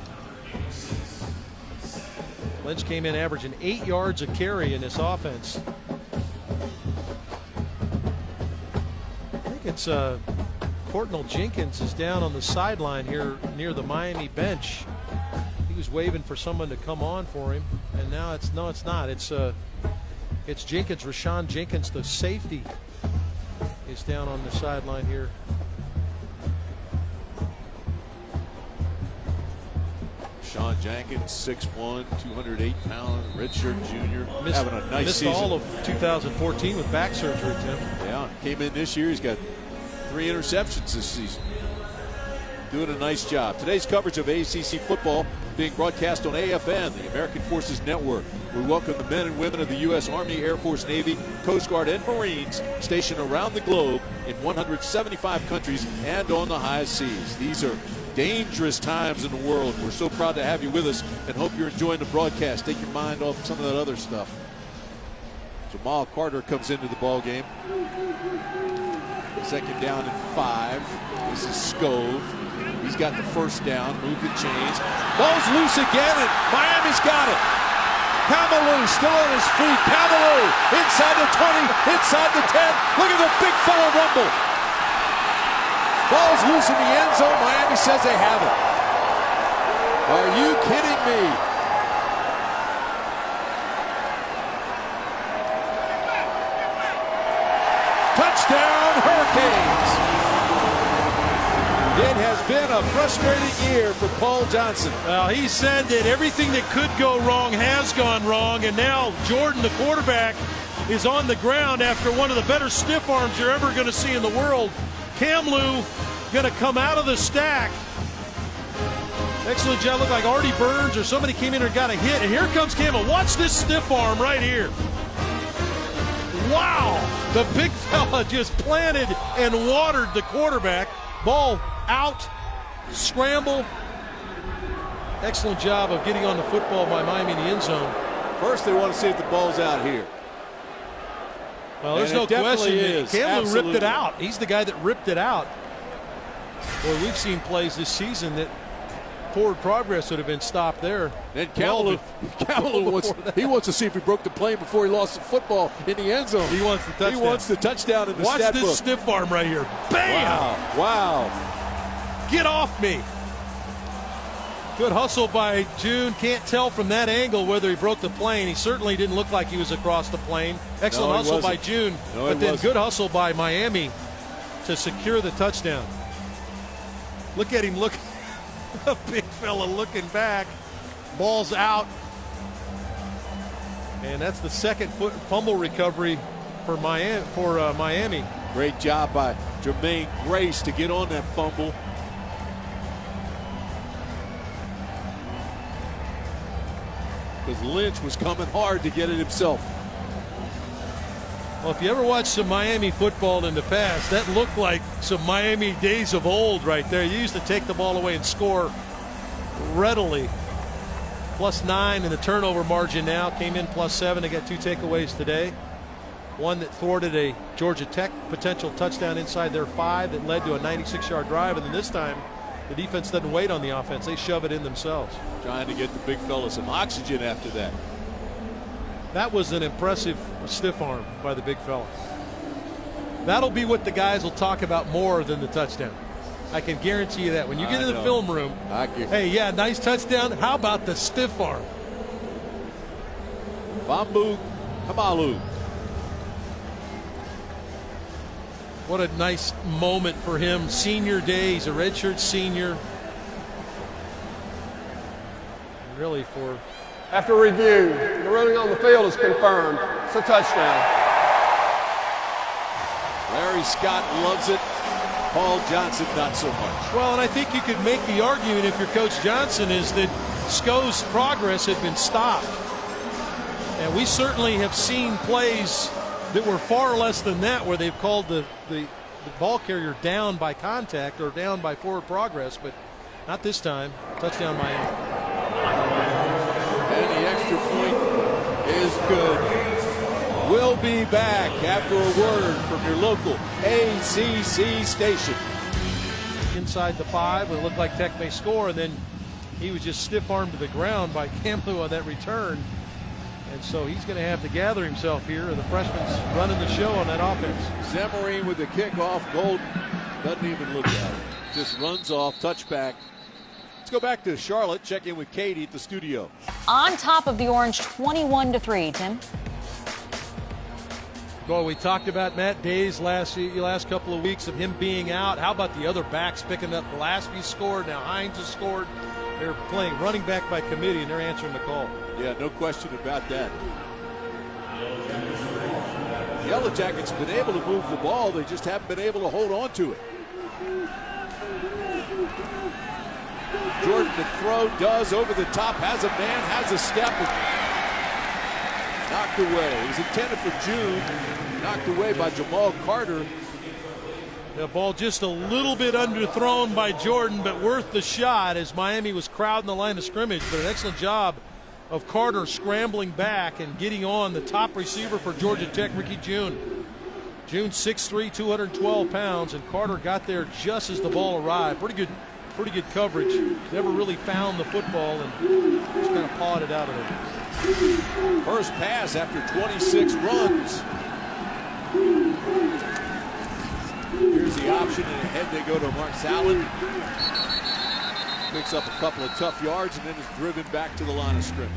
Lynch came in averaging 8 yards a carry in this offense. I think it's Courtnall Jenkins is down on the sideline here near the Miami bench. He was waving for someone to come on for him, and now it's not. It's Jenkins, Rashawn Jenkins, the safety, is down on the sideline here. Sean Jenkins, 6'1", 208-pound, redshirt junior, having a nice season. Missed all of 2014 with back surgery, Tim. Yeah, came in this year. He's got 3 interceptions this season. Doing a nice job. Today's coverage of ACC football being broadcast on AFN, the American Forces Network. We welcome the men and women of the U.S. Army, Air Force, Navy, Coast Guard, and Marines stationed around the globe in 175 countries and on the high seas. These are dangerous times in the world. We're so proud to have you with us and hope you're enjoying the broadcast. Take your mind off some of that other stuff. Jamal Carter comes into the ball game. 2nd down and 5. This is Scove. He's got the first down, move the chains. Ball's loose again, and Miami's got it. Camelou still on his feet. Camelou inside the 20, inside the 10. Look at the big fella rumble. Ball's loose in the end zone. Miami says they have it. Are you kidding me? Touchdown, Hurricanes. It has been a frustrating year for Paul Johnson. Well, he said that everything that could go wrong has gone wrong, and now Jordan, the quarterback, is on the ground after one of the better stiff arms you're ever going to see in the world. Camelou going to come out of the stack. Excellent job. Looked like Artie Burns or somebody came in and got a hit, and here comes Camelou. Watch this stiff arm right here. Wow! The big fella just planted and watered the quarterback. Ball out, scramble. Excellent job of getting on the football by Miami in the end zone. First, they want to see if the ball's out here. Well, there's no question. Camelou ripped it out. He's the guy that ripped it out. Boy, we've seen plays this season that forward progress would have been stopped there. And Camelou he wants to see if he broke the plane before he lost the football in the end zone. He wants the touchdown. He wants the touchdown in the stat book. Watch this stiff arm right here. Bam! Wow. Get off me. Good hustle by June. Can't tell from that angle whether he broke the plane. He certainly didn't look like he was across the plane. Excellent hustle by June. But then good hustle by Miami to secure the touchdown. Look at him look. A big fella looking back. Ball's out. And that's the second fumble recovery for Miami. Great job by Jermaine Grace to get on that fumble. Because Lynch was coming hard to get it himself. Well, if you ever watched some Miami football in the past, that looked like some Miami days of old right there. You used to take the ball away and score readily. +9 in the turnover margin now. Came in +7. They got 2 takeaways today. One that thwarted a Georgia Tech potential touchdown inside their 5 that led to a 96-yard drive. And then this time, the defense doesn't wait on the offense. They shove it in themselves. Trying to get the big fella some oxygen after that. That was an impressive stiff arm by the big fella. That'll be what the guys will talk about more than the touchdown. I can guarantee you that. When you get in the film room, hey, yeah, nice touchdown. How about the stiff arm? Bambu Kamalu. What a nice moment for him. Senior day. He's a redshirt senior. Really for... After review, the ruling on the field is confirmed. It's a touchdown. Larry Scott loves it. Paul Johnson not so much. Well, and I think you could make the argument if you're Coach Johnson is that Sco's progress had been stopped. And we certainly have seen plays that were far less than that where they've called the ball carrier down by contact or down by forward progress, but not this time. Touchdown Miami. And the extra point is good. We'll be back after a word from your local ACC station. Inside the 5, it looked like Tech may score, and then he was just stiff-armed to the ground by Camelou on that return. And so he's going to have to gather himself here. The freshman's running the show on that offense. Zemarine with the kickoff. Golden doesn't even look at it. Just runs off, touchback. Let's go back to Charlotte, check in with Katie at the studio. On top of the Orange 21-3, Tim. Well, we talked about Matt Day's last couple of weeks of him being out. How about the other backs picking up? Gillespie scored, now Hines has scored. They're playing running back by committee, and they're answering the call. Yeah, no question about that. The Yellow Jackets have been able to move the ball. They just haven't been able to hold on to it. Jordan the throw does over the top, has a man, has a step. Knocked away. It was intended for June. Knocked away by Jamal Carter. The ball just a little bit underthrown by Jordan, but worth the shot as Miami was crowding the line of scrimmage. But an excellent job of Carter scrambling back and getting on the top receiver for Georgia Tech, Ricky June. June 6'3", 212 pounds, and Carter got there just as the ball arrived. Pretty pretty good coverage. Never really found the football and just kind of pawed it out of there. First pass after 26 runs. Here's the option, and ahead they go to Mark Allen. Picks up a couple of tough yards and then is driven back to the line of scrimmage.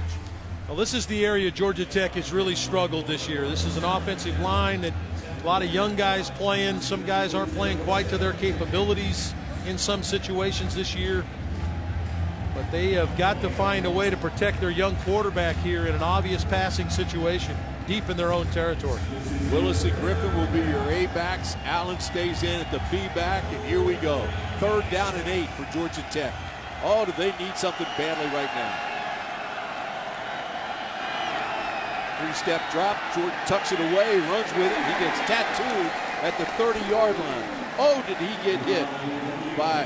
Well, this is the area Georgia Tech has really struggled this year. This is an offensive line that a lot of young guys playing. Some guys aren't playing quite to their capabilities in some situations this year. But they have got to find a way to protect their young quarterback here in an obvious passing situation deep in their own territory. Willis and Griffin will be your A backs. Allen stays in at the B back, and here we go. 3rd down and 8 for Georgia Tech. Oh, do they need something badly right now? 3-step drop. Jordan tucks it away, runs with it. He gets tattooed at the 30-yard line. Oh, did he get hit by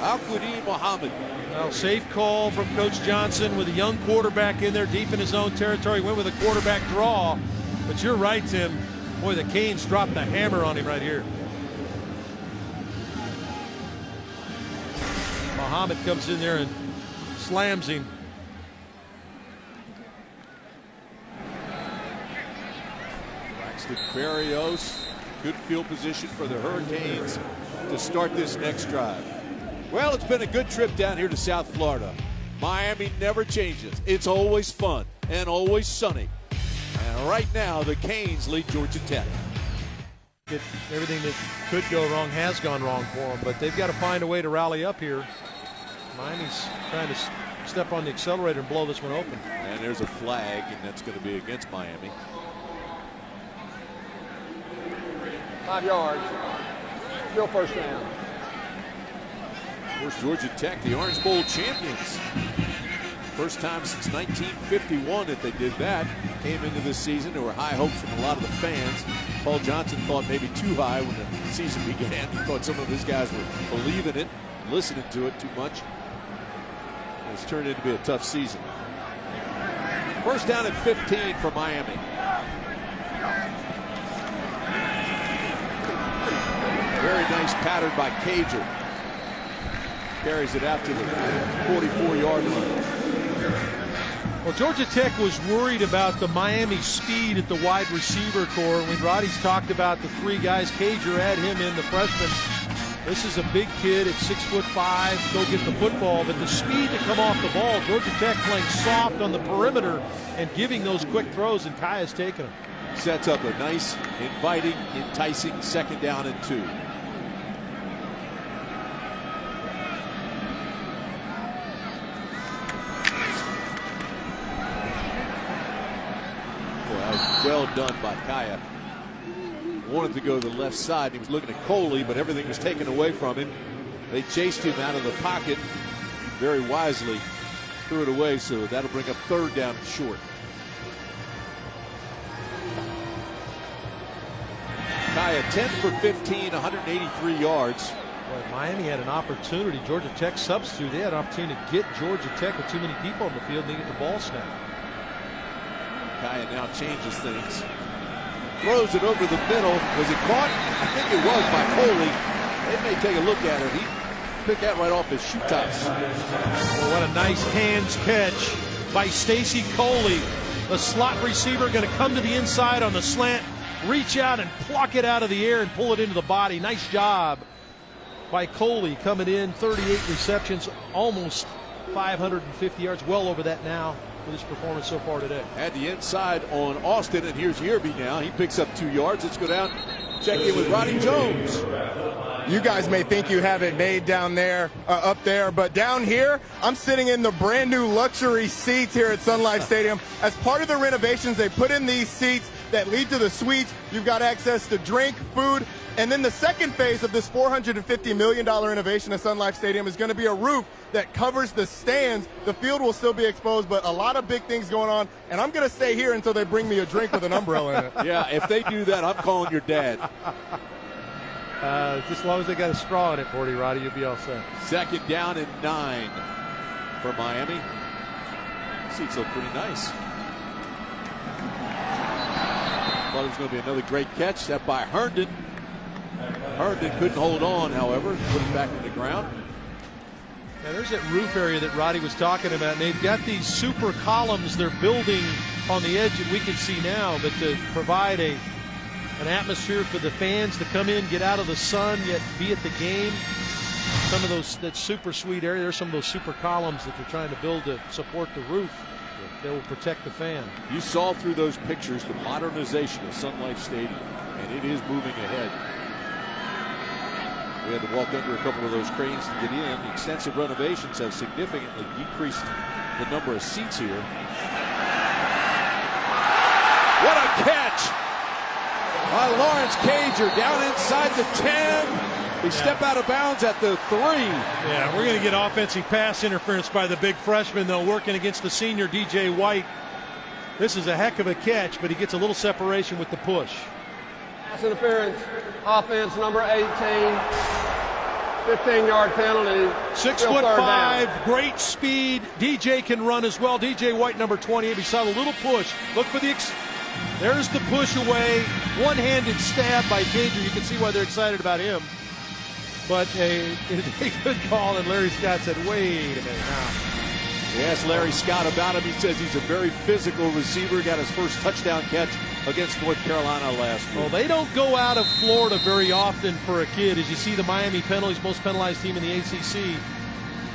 Al-Quadin Muhammad? Well, safe call from Coach Johnson with a young quarterback in there deep in his own territory. Went with a quarterback draw. But you're right, Tim. Boy, the Canes dropped the hammer on him right here. Muhammad comes in there and slams him. Braxton Berrios, good field position for the Hurricanes to start this next drive. Well, it's been a good trip down here to South Florida. Miami never changes. It's always fun and always sunny. And right now, the Canes lead Georgia Tech. Everything that could go wrong has gone wrong for them, but they've got to find a way to rally up here. Miami's trying to step on the accelerator and blow this one open. And there's a flag, and that's going to be against Miami. 5 yards. Still first down. Of course, Georgia Tech, the Orange Bowl champions. First time since 1951 that they did that. Came into this season. There were high hopes from a lot of the fans. Paul Johnson thought maybe too high when the season began. He thought some of his guys were believing it, listening to it too much. It's turned into be a tough season. First down at 15 for Miami. Very nice pattern by Cager. Carries it out to the 44-yard line. Well, Georgia Tech was worried about the Miami speed at the wide receiver core. When Roddy's talked about the 3 guys, Cager had him in, the freshman. This is a big kid at 6'5", go get the football, but the speed to come off the ball, Georgia Tech playing soft on the perimeter and giving those quick throws, and Kai has taken them. Sets up a nice, inviting, enticing 2nd down and 2. Well done by Kaya. Wanted to go to the left side. He was looking at Coley, but everything was taken away from him. They chased him out of the pocket very wisely. Threw it away, so that'll bring up 3rd down and short. Kaya 10 for 15, 183 yards. Boy, Miami had an opportunity. Georgia Tech substitute. They had an opportunity to get Georgia Tech with too many people on the field and they get the ball snapped. Kaya now changes things. Throws it over the middle. Was it caught? I think it was by Coley. They may take a look at it. He picked that right off his shoe tops. Well, what a nice hands catch by Stacy Coley. The slot receiver going to come to the inside on the slant, reach out and pluck it out of the air and pull it into the body. Nice job by Coley coming in. 38 receptions, almost 550 yards, well over that now with his performance so far today. Had the inside on Austin, and here's Yearby now. He picks up 2 yards. Let's go down, check in with Roddy Jones. You guys may think you have it made down there, up there, but down here, I'm sitting in the brand new luxury seats here at Sun Life Stadium. As part of the renovations, they put in these seats that lead to the suites. You've got access to drink, food, and then the second phase of this $450 million renovation of Sun Life Stadium is going to be a roof that covers the stands. The field will still be exposed, but a lot of big things going on, and I'm going to stay here until they bring me a drink with an umbrella in it. Yeah, if they do that, I'm calling your dad. Just as long as they got a straw in it for you, Roddy, you'll be all set. 2nd down and 9 for Miami. Seats look pretty nice. Thought it was going to be another great catch, that by Herndon. Herndon couldn't hold on, however, put it back to the ground. Yeah, there's that roof area that Roddy was talking about, and they've got these super columns they're building on the edge that we can see now, but to provide an atmosphere for the fans to come in, get out of the sun, yet be at the game. Some of those, that super sweet area, there's some of those super columns that they're trying to build to support the roof that will protect the fan. You saw through those pictures the modernization of Sun Life Stadium, and it is moving ahead. We had to walk under a couple of those cranes to get in. The extensive renovations have significantly decreased the number of seats here. What a catch by Lawrence Cager down inside the 10. They step out of bounds at the 3. Yeah, we're going to get offensive pass interference by the big freshman, though, working against the senior DJ White. This is a heck of a catch, but he gets a little separation with the push. Pass interference, offense number 18, 15-yard penalty. 6'5", great speed. DJ can run as well. DJ White, number 28. He saw the little push. Look for the. There's the push away. One-handed stab by Cager. You can see why they're excited about him. But a good call, and Larry Scott said, wait a minute now. We asked Larry Scott about him. He says he's a very physical receiver. Got his first touchdown catch against North Carolina last week. Well, they don't go out of Florida very often for a kid. As you see, the Miami penalties, most penalized team in the ACC.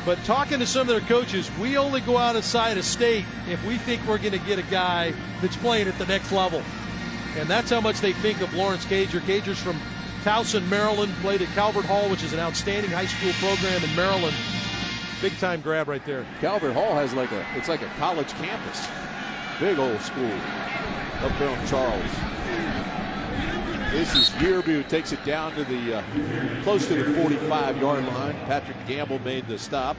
But talking to some of their coaches, we only go outside of state if we think we're going to get a guy that's playing at the next level. And that's how much they think of Lawrence Cager. Cager's from Towson, Maryland, played at Calvert Hall, which is an outstanding high school program in Maryland. Big time grab right there. Calvert Hall has it's like a college campus. Big old school up there on Charles. This is Yearby who takes it down to the close to the 45-yard line. Patrick Gamble made the stop.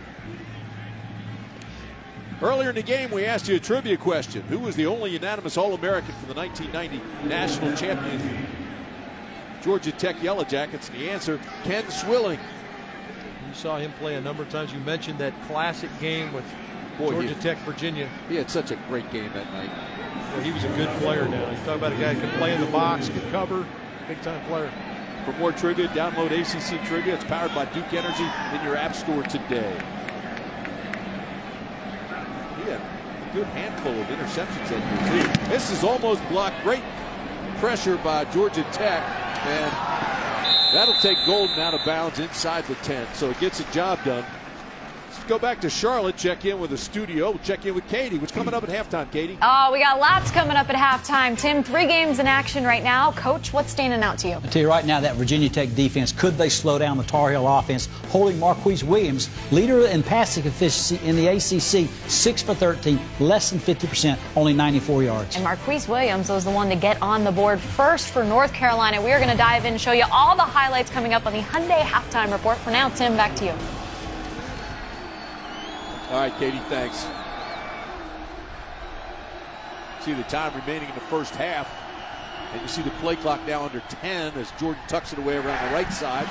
Earlier in the game, we asked you a trivia question. Who was the only unanimous All-American for the 1990 national champion Georgia Tech Yellow Jackets? And the answer, Ken Swilling. You saw him play a number of times. You mentioned that classic game with Georgia Tech, Virginia. He had such a great game that night. Well, he was a good player now. He's talking about a guy who can play in the box, can cover, big-time player. For more trivia, download ACC Trivia. It's powered by Duke Energy in your app store today. He had a good handful of interceptions that year, too. This is almost blocked. Great pressure by Georgia Tech. And that'll take Golden out of bounds inside the 10. So it gets the job done. Let's go back to Charlotte, check in with the studio, check in with Katie. What's coming up at halftime, Katie? Oh, we got lots coming up at halftime. Tim, 3 games in action right now. Coach, what's standing out to you? I tell you right now, that Virginia Tech defense, could they slow down the Tar Heel offense? Holding Marquise Williams, leader in passing efficiency in the ACC, 6 for 13, less than 50%, only 94 yards. And Marquise Williams was the one to get on the board first for North Carolina. We are going to dive in and show you all the highlights coming up on the Hyundai Halftime Report. For now, Tim, back to you. All right, Katie, thanks. See the time remaining in the first half. And you see the play clock now under 10 as Jordan tucks it away around the right side.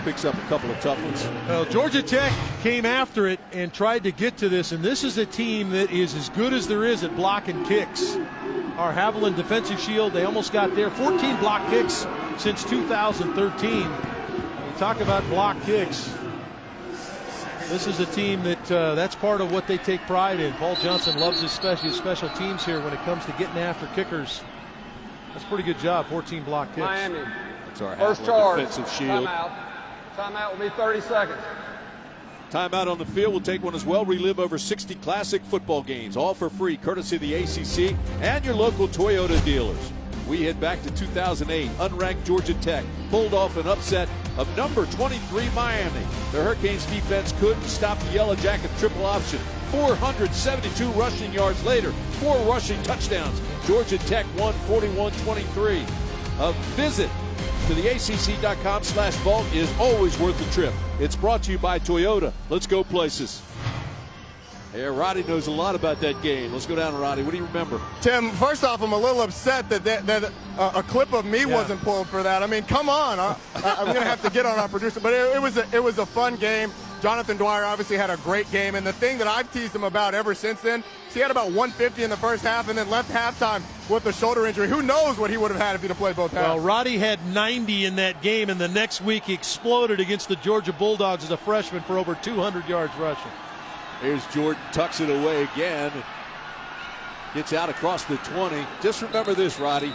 Picks up a couple of tough ones. Well, Georgia Tech came after it and tried to get to this. And this is a team that is as good as there is at blocking kicks. Our Haviland defensive shield, they almost got there. 14 block kicks since 2013. You talk about block kicks. This is a team that that's part of what they take pride in. Paul Johnson loves his special teams here when it comes to getting after kickers. That's a pretty good job, 14 block kicks. Miami. That's our First charge. Defensive shield. Timeout. Timeout will be 30 seconds. Timeout on the field. We'll take one as well. Relive over 60 classic football games, all for free, courtesy of the ACC and your local Toyota dealers. We head back to 2008. Unranked Georgia Tech pulled off an upset of number 23 Miami. The Hurricanes defense couldn't stop the Yellow Jacket triple option. 472 rushing yards later, 4 rushing touchdowns. Georgia Tech won 41-23. A visit to the ACC.com/vault is always worth the trip. It's brought to you by Toyota. Let's go places. Yeah, Roddy knows a lot about that game. Let's go down to Roddy. What do you remember? Tim, first off, I'm a little upset that a clip of me wasn't pulled for that. I mean, come on. I'm going to have to get on our producer. But it was a fun game. Jonathan Dwyer obviously had a great game, and the thing that I've teased him about ever since then, he had about 150 in the first half and then left halftime with a shoulder injury. Who knows what he would have had if he'd have played both halves. Well, Roddy had 90 in that game, and the next week he exploded against the Georgia Bulldogs as a freshman for over 200 yards rushing. Here's Jordan, tucks it away again. Gets out across the 20. Just remember this, Roddy.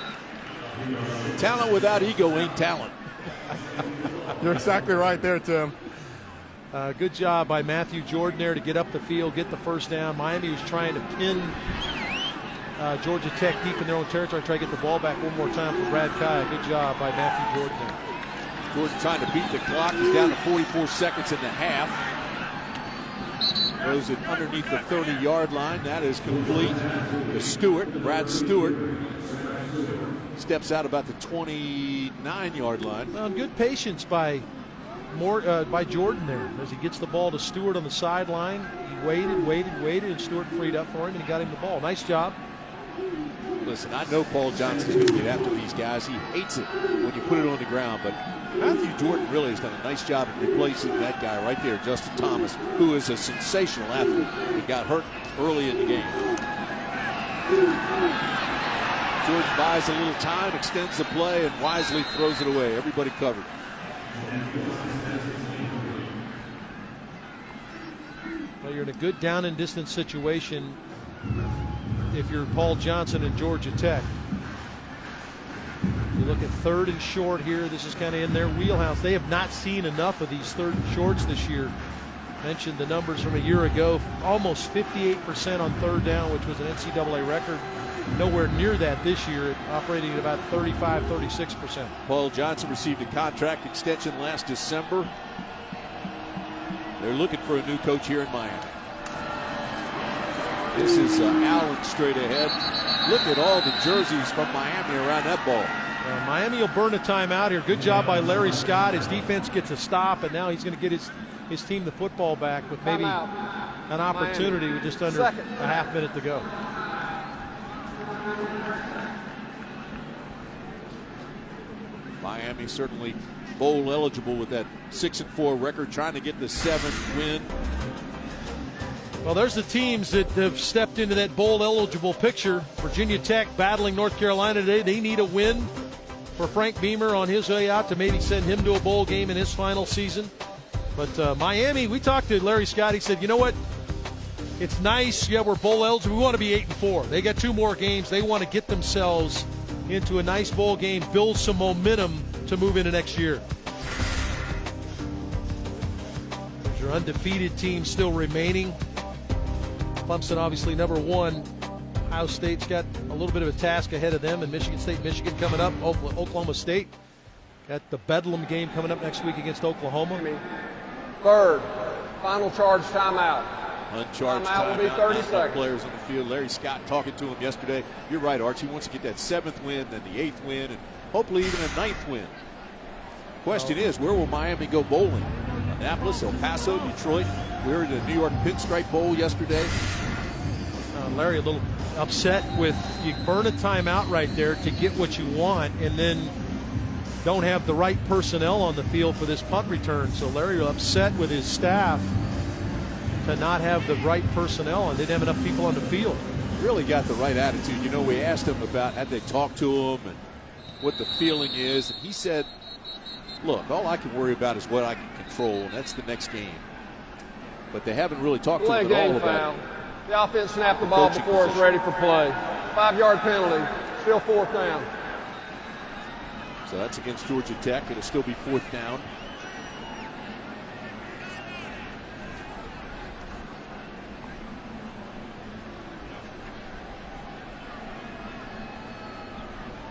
Talent without ego ain't talent. You're exactly right there, Tim. Good job by Matthew Jordan there to get up the field, get the first down. Miami was trying to pin Georgia Tech deep in their own territory, try to get the ball back one more time for Brad Kaya. Good job by Matthew Jordan there. Jordan trying to beat the clock. He's down to 44 seconds in the half. Throws it underneath the 30-yard line. That is complete to Stewart. Brad Stewart steps out about the 29-yard line. Well, good patience by Jordan there as he gets the ball to Stewart on the sideline. He waited, and Stewart freed up for him, and he got him the ball. Nice job. Listen, I know Paul Johnson's going to get after these guys. He hates it when you put it on the ground, but Matthew Jordan really has done a nice job of replacing that guy right there, Justin Thomas, who is a sensational athlete. He got hurt early in the game. Jordan buys a little time, extends the play, and wisely throws it away. Everybody covered. Well, you're in a good down and distance situation if you're Paul Johnson and Georgia Tech. You look at 3rd and short here. This is kind of in their wheelhouse. They have not seen enough of these 3rd and shorts this year. Mentioned the numbers from a year ago. Almost 58% on 3rd down, which was an NCAA record. Nowhere near that this year, operating at about 35-36%. Paul Johnson received a contract extension last December. They're looking for a new coach here in Miami. This is Allen straight ahead. Look at all the jerseys from Miami around that ball. Miami will burn a timeout here. Good job by Larry Scott. His defense gets a stop, and now he's going to get his team the football back with maybe an opportunity with just under a half minute to go. Miami certainly bowl eligible with that 6-4 record, trying to get the 7th win. Well, there's the teams that have stepped into that bowl eligible picture. Virginia Tech battling North Carolina today. They need a win for Frank Beamer on his way out to maybe send him to a bowl game in his final season. But Miami, we talked to Larry Scott. He said, you know what? It's nice. Yeah, we're bowl eligible. We want to be 8-4. They got 2 more games. They want to get themselves into a nice bowl game, build some momentum to move into next year. There's your undefeated team still remaining. Clemson obviously number 1. Ohio State's got a little bit of a task ahead of them, and Michigan State, Michigan coming up. Oklahoma State got the Bedlam game coming up next week against Oklahoma. 3rd, final charge timeout. Uncharged timeout will be 30 seconds. Players on the field. Larry Scott talking to him yesterday. You're right, Archie. He wants to get that 7th win, then the 8th win, and hopefully even a 9th win. Question is, where will Miami go bowling? Annapolis, El Paso, Detroit. We were at the New York Pinstripe Bowl yesterday. Larry, a little upset with you burn a timeout right there to get what you want, and then don't have the right personnel on the field for this punt return. So Larry was upset with his staff to not have the right personnel and didn't have enough people on the field. Really got the right attitude. You know, we asked him about, had they talked to him and what the feeling is, and he said, look, all I can worry about is what I can control, and that's the next game. But they haven't really talked to him at all about it. The offense snapped the ball before it's ready for play. 5-yard penalty, still 4th down. So that's against Georgia Tech. It'll still be 4th down.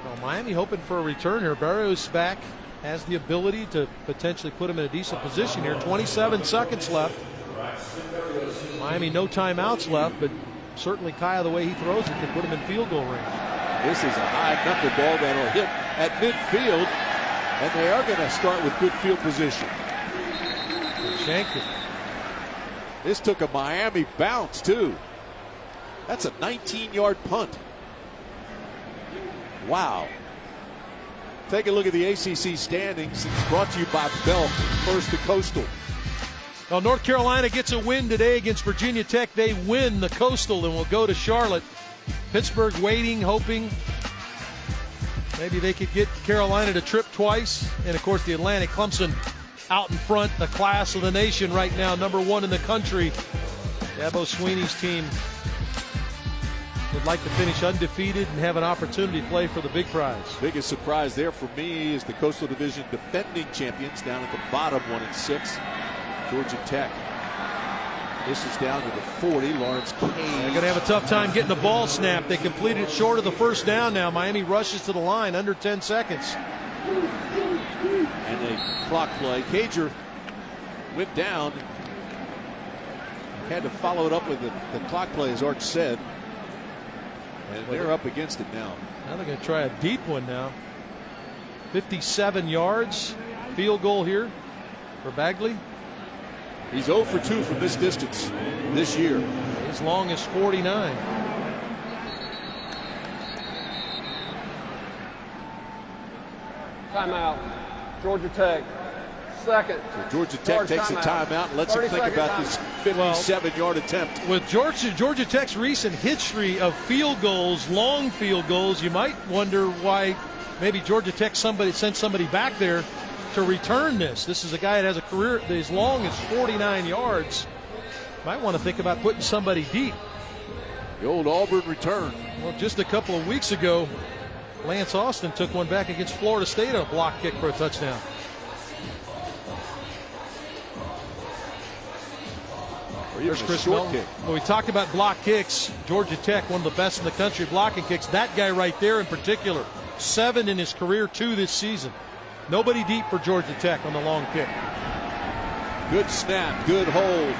Well, Miami hoping for a return here. Barrios back, has the ability to potentially put him in a decent position here. 27 seconds left. Miami no timeouts left, but certainly Kaya, the way he throws it, can put him in field goal range. This is a high knuckleball that'll hit at midfield, and they are going to start with good field position. Shanked it. This took a Miami bounce, too. That's a 19-yard punt. Wow. Take a look at the ACC standings. It's brought to you by Belk, First to Coastal. Well, North Carolina gets a win today against Virginia Tech. They win the Coastal and will go to Charlotte. Pittsburgh waiting, hoping maybe they could get Carolina to trip twice. And, of course, the Atlantic. Clemson out in front, the class of the nation right now, #1 in the country. Dabo Swinney's team would like to finish undefeated and have an opportunity to play for the big prize. Biggest surprise there for me is the Coastal Division defending champions down at the bottom, 1-6. Georgia Tech. This is down to the 40. Lawrence Cage. They're going to have a tough time getting the ball snapped. They completed it short of the first down now. Miami rushes to the line under 10 seconds. And a clock play. Cager went down. Had to follow it up with the clock play, as Arch said. And they're up against it now. Now they're going to try a deep one now. 57 yards. Field goal here for Bagley. He's 0 for 2 from this distance this year. As long as 49. Timeout. Georgia Tech. Second. So Georgia Tech takes a timeout and lets him think about this 57-yard attempt. With Georgia Tech's recent history of field goals, long field goals, you might wonder why maybe Georgia Tech sent somebody back there to return this. This is a guy that has a career as long as 49 yards. Might want to think about putting somebody deep. The old Auburn return. Well, just a couple of weeks ago, Lance Austin took one back against Florida State on a block kick for a touchdown. There's Chris Melton. Well, we talked about block kicks. Georgia Tech, one of the best in the country blocking kicks. That guy right there in particular, 7 in his career, 2 this season. Nobody deep for Georgia Tech on the long kick. Good snap, good hold.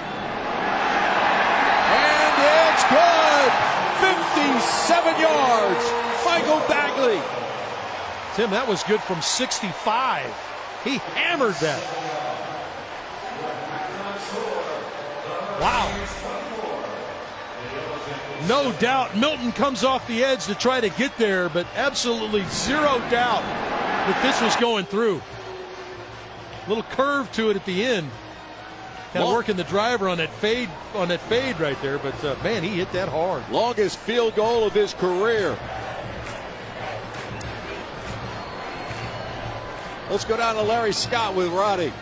And it's good! 57 yards. Michael Bagley. Tim, that was good from 65. He hammered that. Wow. No doubt Milton comes off the edge to try to get there, but absolutely zero doubt that this was going through. Little curve to it at the end. Kind of working the driver on that fade right there, but man, he hit that hard. Longest field goal of his career. Let's go down to Larry Scott with Roddy.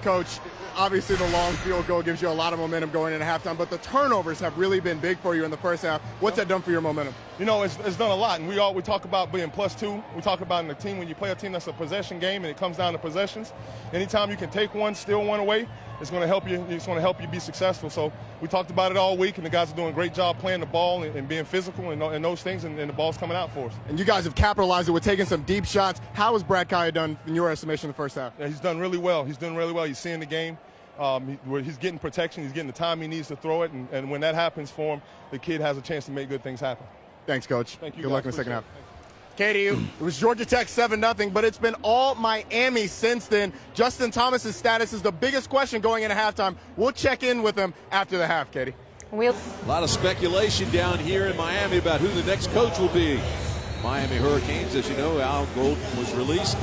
Coach, obviously the long field goal gives you a lot of momentum going into halftime, but the turnovers have really been big for you in the first half. What's that done for your momentum? You know, it's done a lot, and we talk about being +2. We talk about in the team, when you play a team that's a possession game and it comes down to possessions, anytime you can take one, steal one away, it's going to help you. It's going to help you be successful. So we talked about it all week, and the guys are doing a great job playing the ball and being physical and those things, and the ball's coming out for us. And you guys have capitalized it with taking some deep shots. How has Brad Kaya done in your estimation in the first half? Yeah, he's done really well. He's doing really well. He's seeing the game. He's getting protection. He's getting the time he needs to throw it, and when that happens for him, the kid has a chance to make good things happen. Thanks, Coach. Thank you. Good luck in the second half. Katie, it was Georgia Tech 7-0, but it's been all Miami since then. Justin Thomas's status is the biggest question going into halftime. We'll check in with him after the half, Katie. A lot of speculation down here in Miami about who the next coach will be. Miami Hurricanes, as you know, Al Golden was released.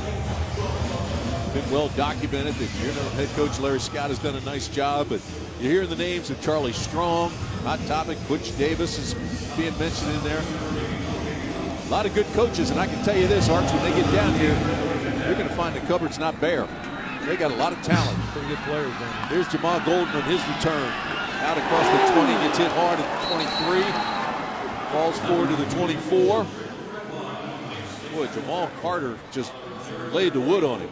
Been well documented that head coach Larry Scott has done a nice job, but you're hearing the names of Charlie Strong, hot topic, Butch Davis is being mentioned in there. A lot of good coaches, and I can tell you this, Arch, when they get down here, you're going to find the cupboard's not bare. They got a lot of talent. Pretty good players, man. Here's Jamal Golden on his return. Out across the 20, gets hit hard at the 23. Falls forward to the 24. Boy, Jamal Carter just laid the wood on him.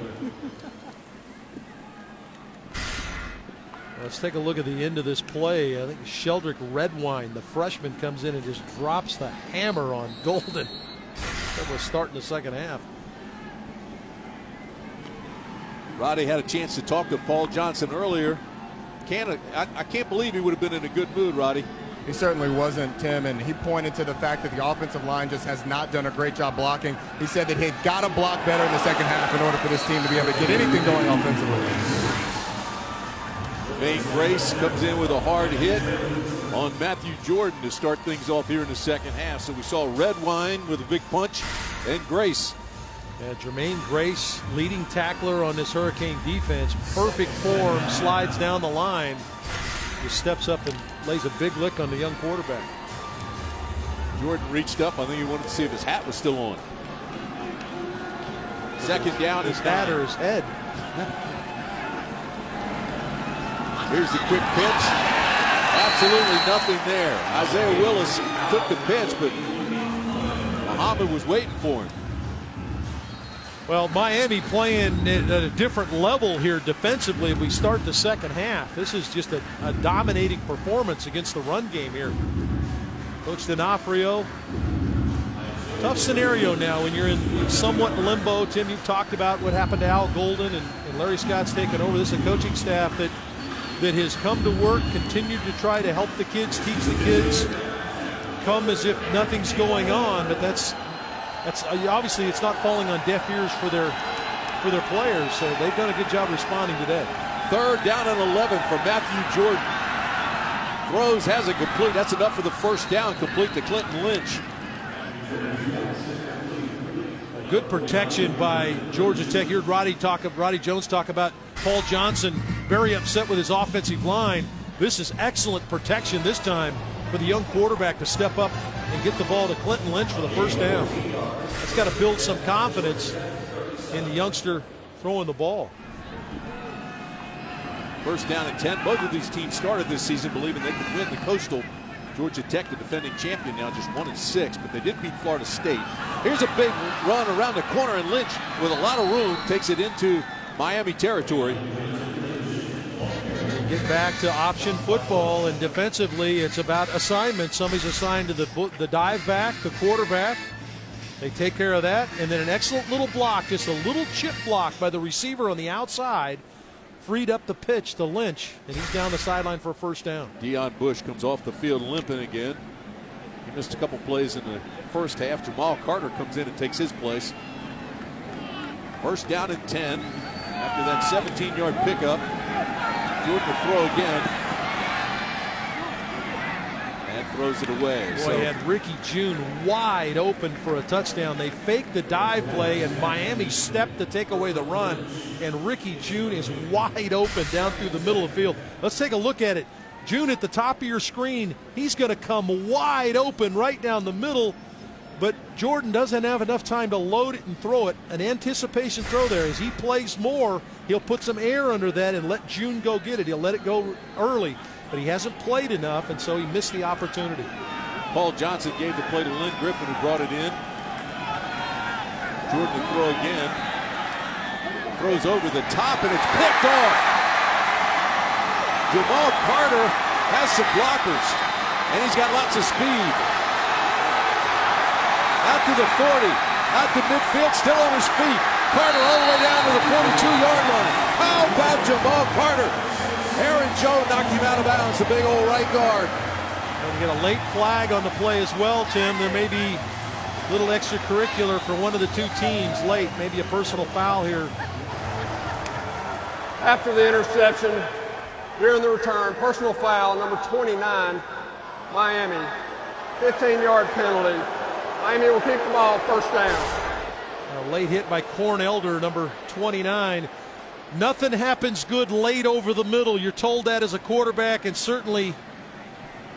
Let's take a look at the end of this play. I think Sheldrick Redwine, the freshman, comes in and just drops the hammer on Golden. That was starting the second half. Roddy had a chance to talk to Paul Johnson earlier. I can't believe he would have been in a good mood, Roddy. He certainly wasn't, Tim, and he pointed to the fact that the offensive line just has not done a great job blocking. He said that he'd got to block better in the second half in order for this team to be able to get anything going offensively. Maine Grace comes in with a hard hit on Matthew Jordan to start things off here in the second half. So we saw Redwine with a big punch and Grace Jermaine Grace, leading tackler on this Hurricane defense. Perfect form, slides down the line. Just steps up and lays a big lick on the young quarterback. Jordan reached up. I think he wanted to see if his hat was still on. Second down is his hat or his head. Here's the quick pitch. Absolutely nothing there. Isaiah Willis took the pitch, but Muhammad was waiting for him. Well, Miami playing at a different level here defensively. If we start the second half, this is just a dominating performance against the run game here. Coach D'Onofrio, tough scenario now when you're in somewhat limbo. Tim, you've talked about what happened to Al Golden, and Larry Scott's taken over. This is a coaching staff that has come to work, continued to try to help the kids, teach the kids, come as if nothing's going on. But that's obviously it's not falling on deaf ears for their players. So they've done a good job responding today. Third down and 11 for Matthew Jordan. Throws, has it complete. That's enough for the first down. Complete to Clinton Lynch. Good protection by Georgia Tech. You heard Roddy Jones talk about Paul Johnson very upset with his offensive line. This is excellent protection this time for the young quarterback to step up and get the ball to Clinton Lynch for the first down. That's got to build some confidence in the youngster throwing the ball. First down and 10. Both of these teams started this season believing they could win the Coastal. Georgia Tech, the defending champion, now just 1-6, but they did beat Florida State. Here's a big run around the corner, and Lynch, with a lot of room, takes it into Miami territory. Get back to option football, and defensively, it's about assignment. Somebody's assigned to the dive back, the quarterback. They take care of that, and then an excellent little block, just a little chip block by the receiver on the outside, freed up the pitch to Lynch, and he's down the sideline for a first down. Deion Bush comes off the field limping again. He missed a couple plays in the first half. Jamal Carter comes in and takes his place. First down and 10. After that 17-yard pickup, Jordan will throw again. And throws it away. Boy, he had Ricky June wide open for a touchdown. They faked the dive play, and Miami stepped to take away the run. And Ricky June is wide open down through the middle of the field. Let's take a look at it. June at the top of your screen. He's going to come wide open right down the middle. But Jordan doesn't have enough time to load it and throw it. An anticipation throw there. As he plays more, he'll put some air under that and let June go get it. He'll let it go early. But he hasn't played enough, and so he missed the opportunity. Paul Johnson gave the play to Lynn Griffin, who brought it in. Jordan to throw again. Throws over the top, and it's picked off. Jamal Carter has some blockers, and he's got lots of speed. Out to the 40, out to midfield, still on his feet. Carter all the way down to the 42-yard line. How about Jamal Carter? Aaron Joe knocked him out of bounds, the big old right guard. And we get a late flag on the play as well, Tim. There may be a little extracurricular for one of the two teams late, maybe a personal foul here. After the interception, during the return, personal foul, number 29, Miami. 15-yard penalty. Miami will kick the ball, first down. A late hit by Corn Elder, number 29. Nothing happens good late over the middle. You're told that as a quarterback, and certainly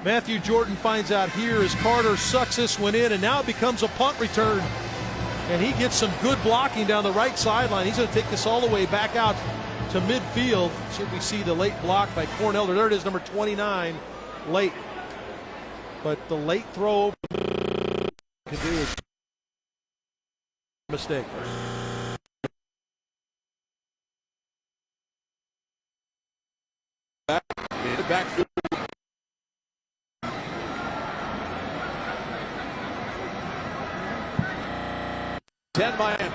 Matthew Jordan finds out here as Carter sucks this one in, and now it becomes a punt return. And he gets some good blocking down the right sideline. He's going to take this all the way back out to midfield. Should we see the late block by Corn Elder? There it is, number 29, late. But the late throw can do is a mistake. Back 10 Miami.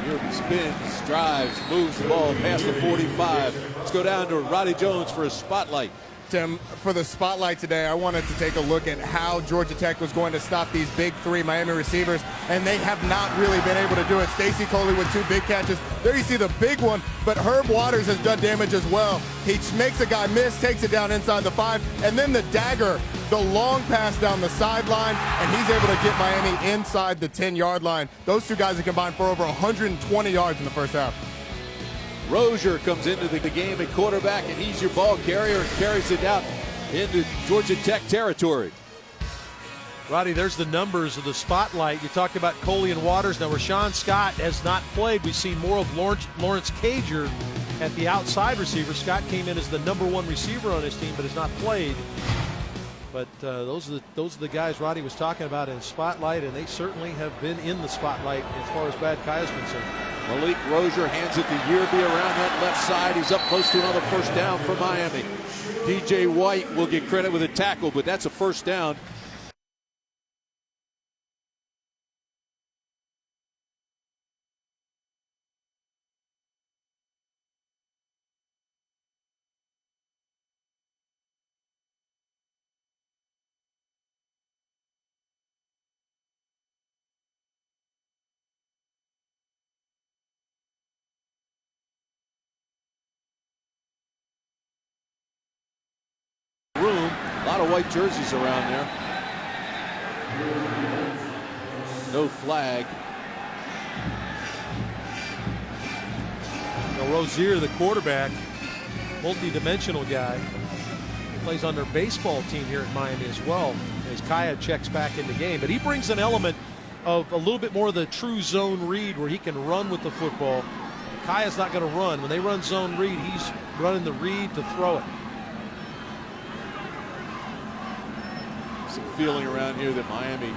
Jordan spins, drives, moves the ball past the 45. Let's go down to Roddy Jones for a spotlight. Tim, for the spotlight today, I wanted to take a look at how Georgia Tech was going to stop these big three Miami receivers, and they have not really been able to do it. Stacey Coley with 2 big catches. There you see the big one, but Herb Waters has done damage as well. He makes a guy miss, takes it down inside the 5, and then the dagger, the long pass down the sideline, and he's able to get Miami inside the 10-yard line. Those 2 guys have combined for over 120 yards in the first half. Rozier comes into the game at quarterback, and he's your ball carrier and carries it out into Georgia Tech territory. Roddy, there's the numbers of the spotlight. You talked about Coley and Waters. Now, Rashawn Scott has not played. We've seen more of Lawrence Cager at the outside receiver. Scott came in as the #1 receiver on his team, but has not played. But those are the guys Roddy was talking about in spotlight, and they certainly have been in the spotlight as far as Brad Kaya is concerned. Malik Rozier hands it to Yearby around that left side. He's up close to another first down for Miami. DJ White will get credit with a tackle, but that's a first down. Room, a lot of white jerseys around there. No flag. Now, Rozier, the quarterback, multi-dimensional guy, plays on their baseball team here at Miami as well, as Kaya checks back in the game. But he brings an element of a little bit more of the true zone read where he can run with the football. Kaya's not going to run. When they run zone read, he's running the read to throw it. Some feeling around here that Miami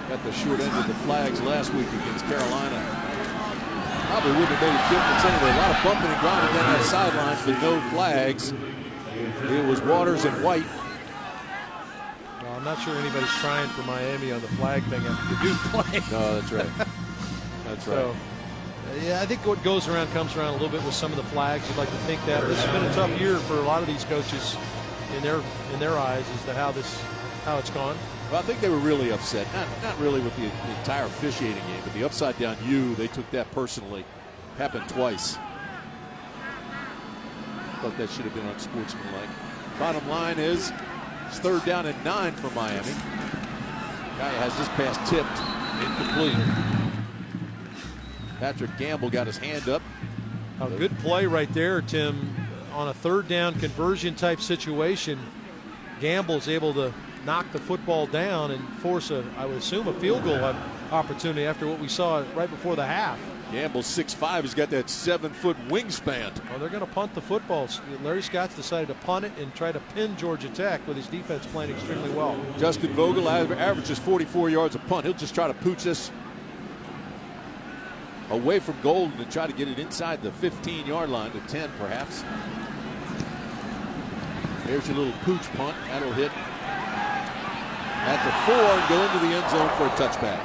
got the short end of the flags last week against Carolina. Probably wouldn't have made a difference anyway. A lot of bumping and grinding down that sidelines, but no flags. It was Waters and White. Well, I'm not sure anybody's trying for Miami on the flag thing after the Duke play. No, that's right. That's right. So, yeah, I think what goes around comes around a little bit with some of the flags. You'd like to think that. This has been a tough year for a lot of these coaches in their eyes as to how it's gone. Well, I think they were really upset. Not really with the entire officiating game, but the upside down U, they took that personally. Happened twice. Thought that should have been unsportsmanlike. Bottom line is, it's 3rd down and 9 for Miami. Guy has this pass tipped, incomplete. Patrick Gamble got his hand up. A good play right there, Tim, on a 3rd down conversion type situation. Gamble's able to knock the football down and force I would assume, a field goal opportunity after what we saw right before the half. Gamble's 6'5". He's got that 7-foot wingspan. Well, they're going to punt the football. Larry Scott's decided to punt it and try to pin Georgia Tech with his defense playing extremely well. Justin Vogel averages 44 yards a punt. He'll just try to pooch this away from Golden and try to get it inside the 15-yard line to 10 perhaps. There's your little pooch punt. That'll hit at the 4 and go into the end zone for a touchback.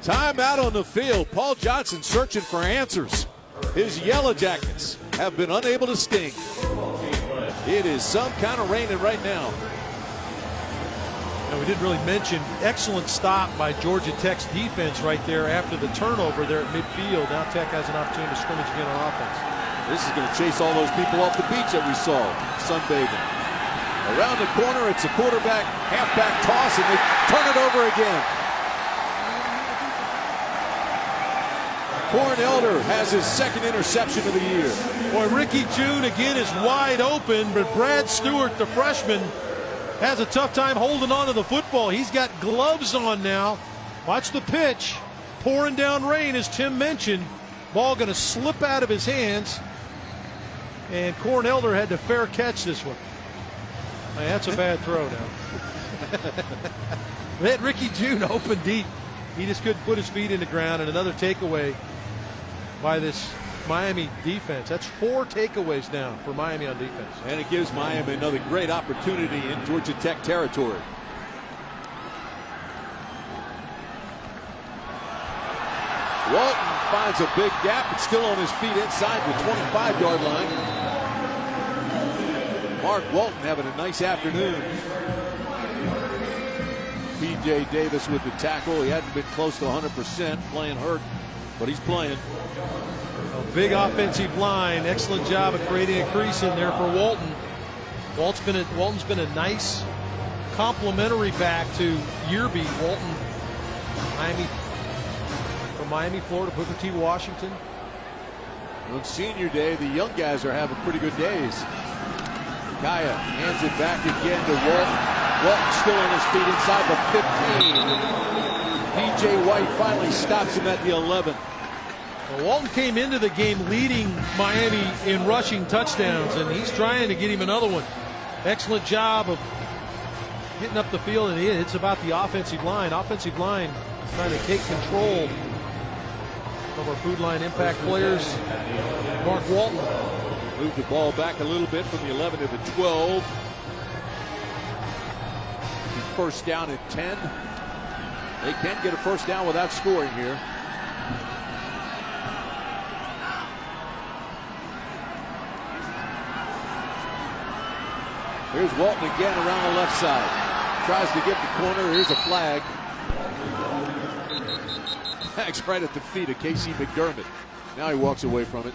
Timeout on the field. Paul Johnson searching for answers. His Yellow Jackets have been unable to sting. It is some kind of raining right now. Now, we didn't really mention excellent stop by Georgia Tech's defense right there after the turnover there at midfield. Now Tech has an opportunity to scrimmage again on offense. This is going to chase all those people off the beach that we saw sunbathing. Around the corner, it's a quarterback halfback toss, and they turn it over again. Corn Elder has his 2nd interception of the year. Boy, Ricky June again is wide open, but Brad Stewart, the freshman, has a tough time holding on to the football. He's got gloves on now. Watch the pitch. Pouring down rain, as Tim mentioned. Ball going to slip out of his hands. And Corn Elder had to fair catch this one. Man, that's a bad throw now. That Ricky June open deep. He just couldn't put his feet in the ground. And another takeaway by this Miami defense. That's 4 takeaways now for Miami on defense. And it gives Miami another great opportunity in Georgia Tech territory. Walton finds a big gap, but still on his feet inside the 25-yard line. Mark Walton having a nice afternoon. P.J. Davis with the tackle. He hadn't been close to 100%, playing hurt, but he's playing. A big offensive line. Excellent job of creating a crease in there for Walton. Walton's been a nice complimentary back to Yearby. Walton, from Miami, Florida, Booker T. Washington. On senior day, the young guys are having pretty good days. Kaya hands it back again to Walton. Walton still on his feet inside the 15. P.J. White finally stops him at the 11. Well, Walton came into the game leading Miami in rushing touchdowns, and he's trying to get him another one. Excellent job of getting up the field, and it's about the offensive line. Offensive line trying to take control of our food line impact players. Mark Walton. Move the ball back a little bit from the 11 to the 12. First down at 10. They can get a first down without scoring here. Here's Walton again around the left side. Tries to get the corner. Here's a flag. Flag's right at the feet of Casey McDermott. Now he walks away from it.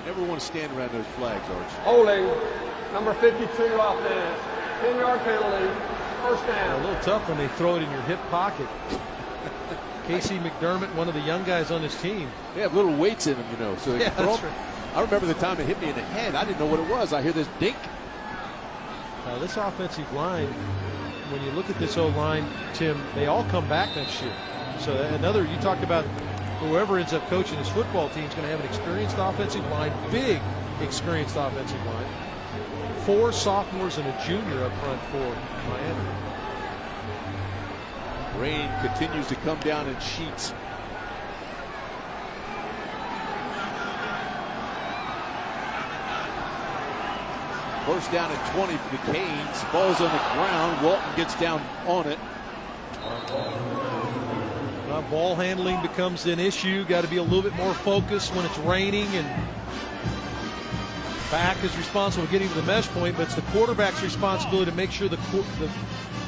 Never want to stand around those flags, Arch. Holding, number 52 offense. 10-yard penalty, first down. A little tough when they throw it in your hip pocket. Casey McDermott, one of the young guys on his team. They have little weights in them, you know, so they can throw them. Right. I remember the time it hit me in the head. I didn't know what it was. I hear this dink. Now this offensive line, when you look at this O-line, Tim, they all come back next year. So another, you talked about whoever ends up coaching this football team is going to have an experienced offensive line, big experienced offensive line. 4 sophomores and a junior up front for Miami. Rain continues to come down in sheets. First down at 20 for the Canes. Ball's on the ground. Walton gets down on it. Ball handling becomes an issue. Got to be a little bit more focused when it's raining, and back is responsible for getting to the mesh point, but it's the quarterback's responsibility to make sure the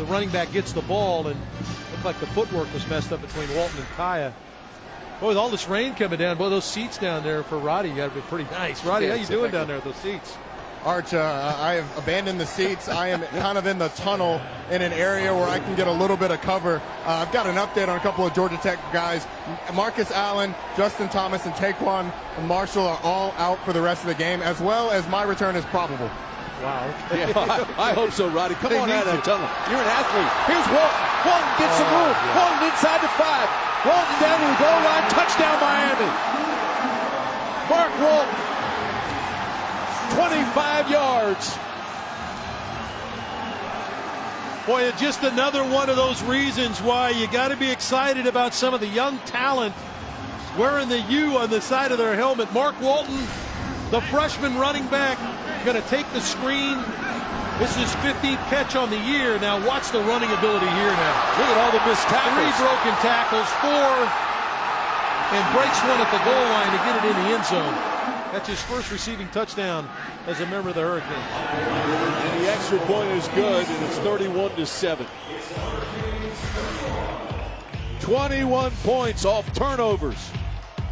running back gets the ball, and it looked like the footwork was messed up between Walton and Kaya. Boy, with all this rain coming down, boy, those seats down there for Roddy got to be pretty nice. Roddy, how you doing down there with those seats? Arch, I have abandoned the seats. I am kind of in the tunnel in an area where I can get a little bit of cover. I've got an update on a couple of Georgia Tech guys. Marcus Allen, Justin Thomas, and Taquan Marshall are all out for the rest of the game, as well as my return is probable. Wow. Yeah, I hope so, Roddy. Come on out of that tunnel. You're an athlete. Here's Walton. Walton gets some room. Yeah. Walton inside the 5. Walton down to the goal line. Touchdown, Miami. Mark Walton. 25 yards. Boy, just another one of those reasons why you got to be excited about some of the young talent wearing the U on the side of their helmet. Mark Walton, the freshman running back, going to take the screen. This is his 15th catch on the year. Now watch the running ability here now. Look at all the missed tackles. 3 broken tackles, 4, and breaks one at the goal line to get it in the end zone. That's his first receiving touchdown as a member of the Hurricanes. And the extra point is good, and it's 31-7. 21 points off turnovers.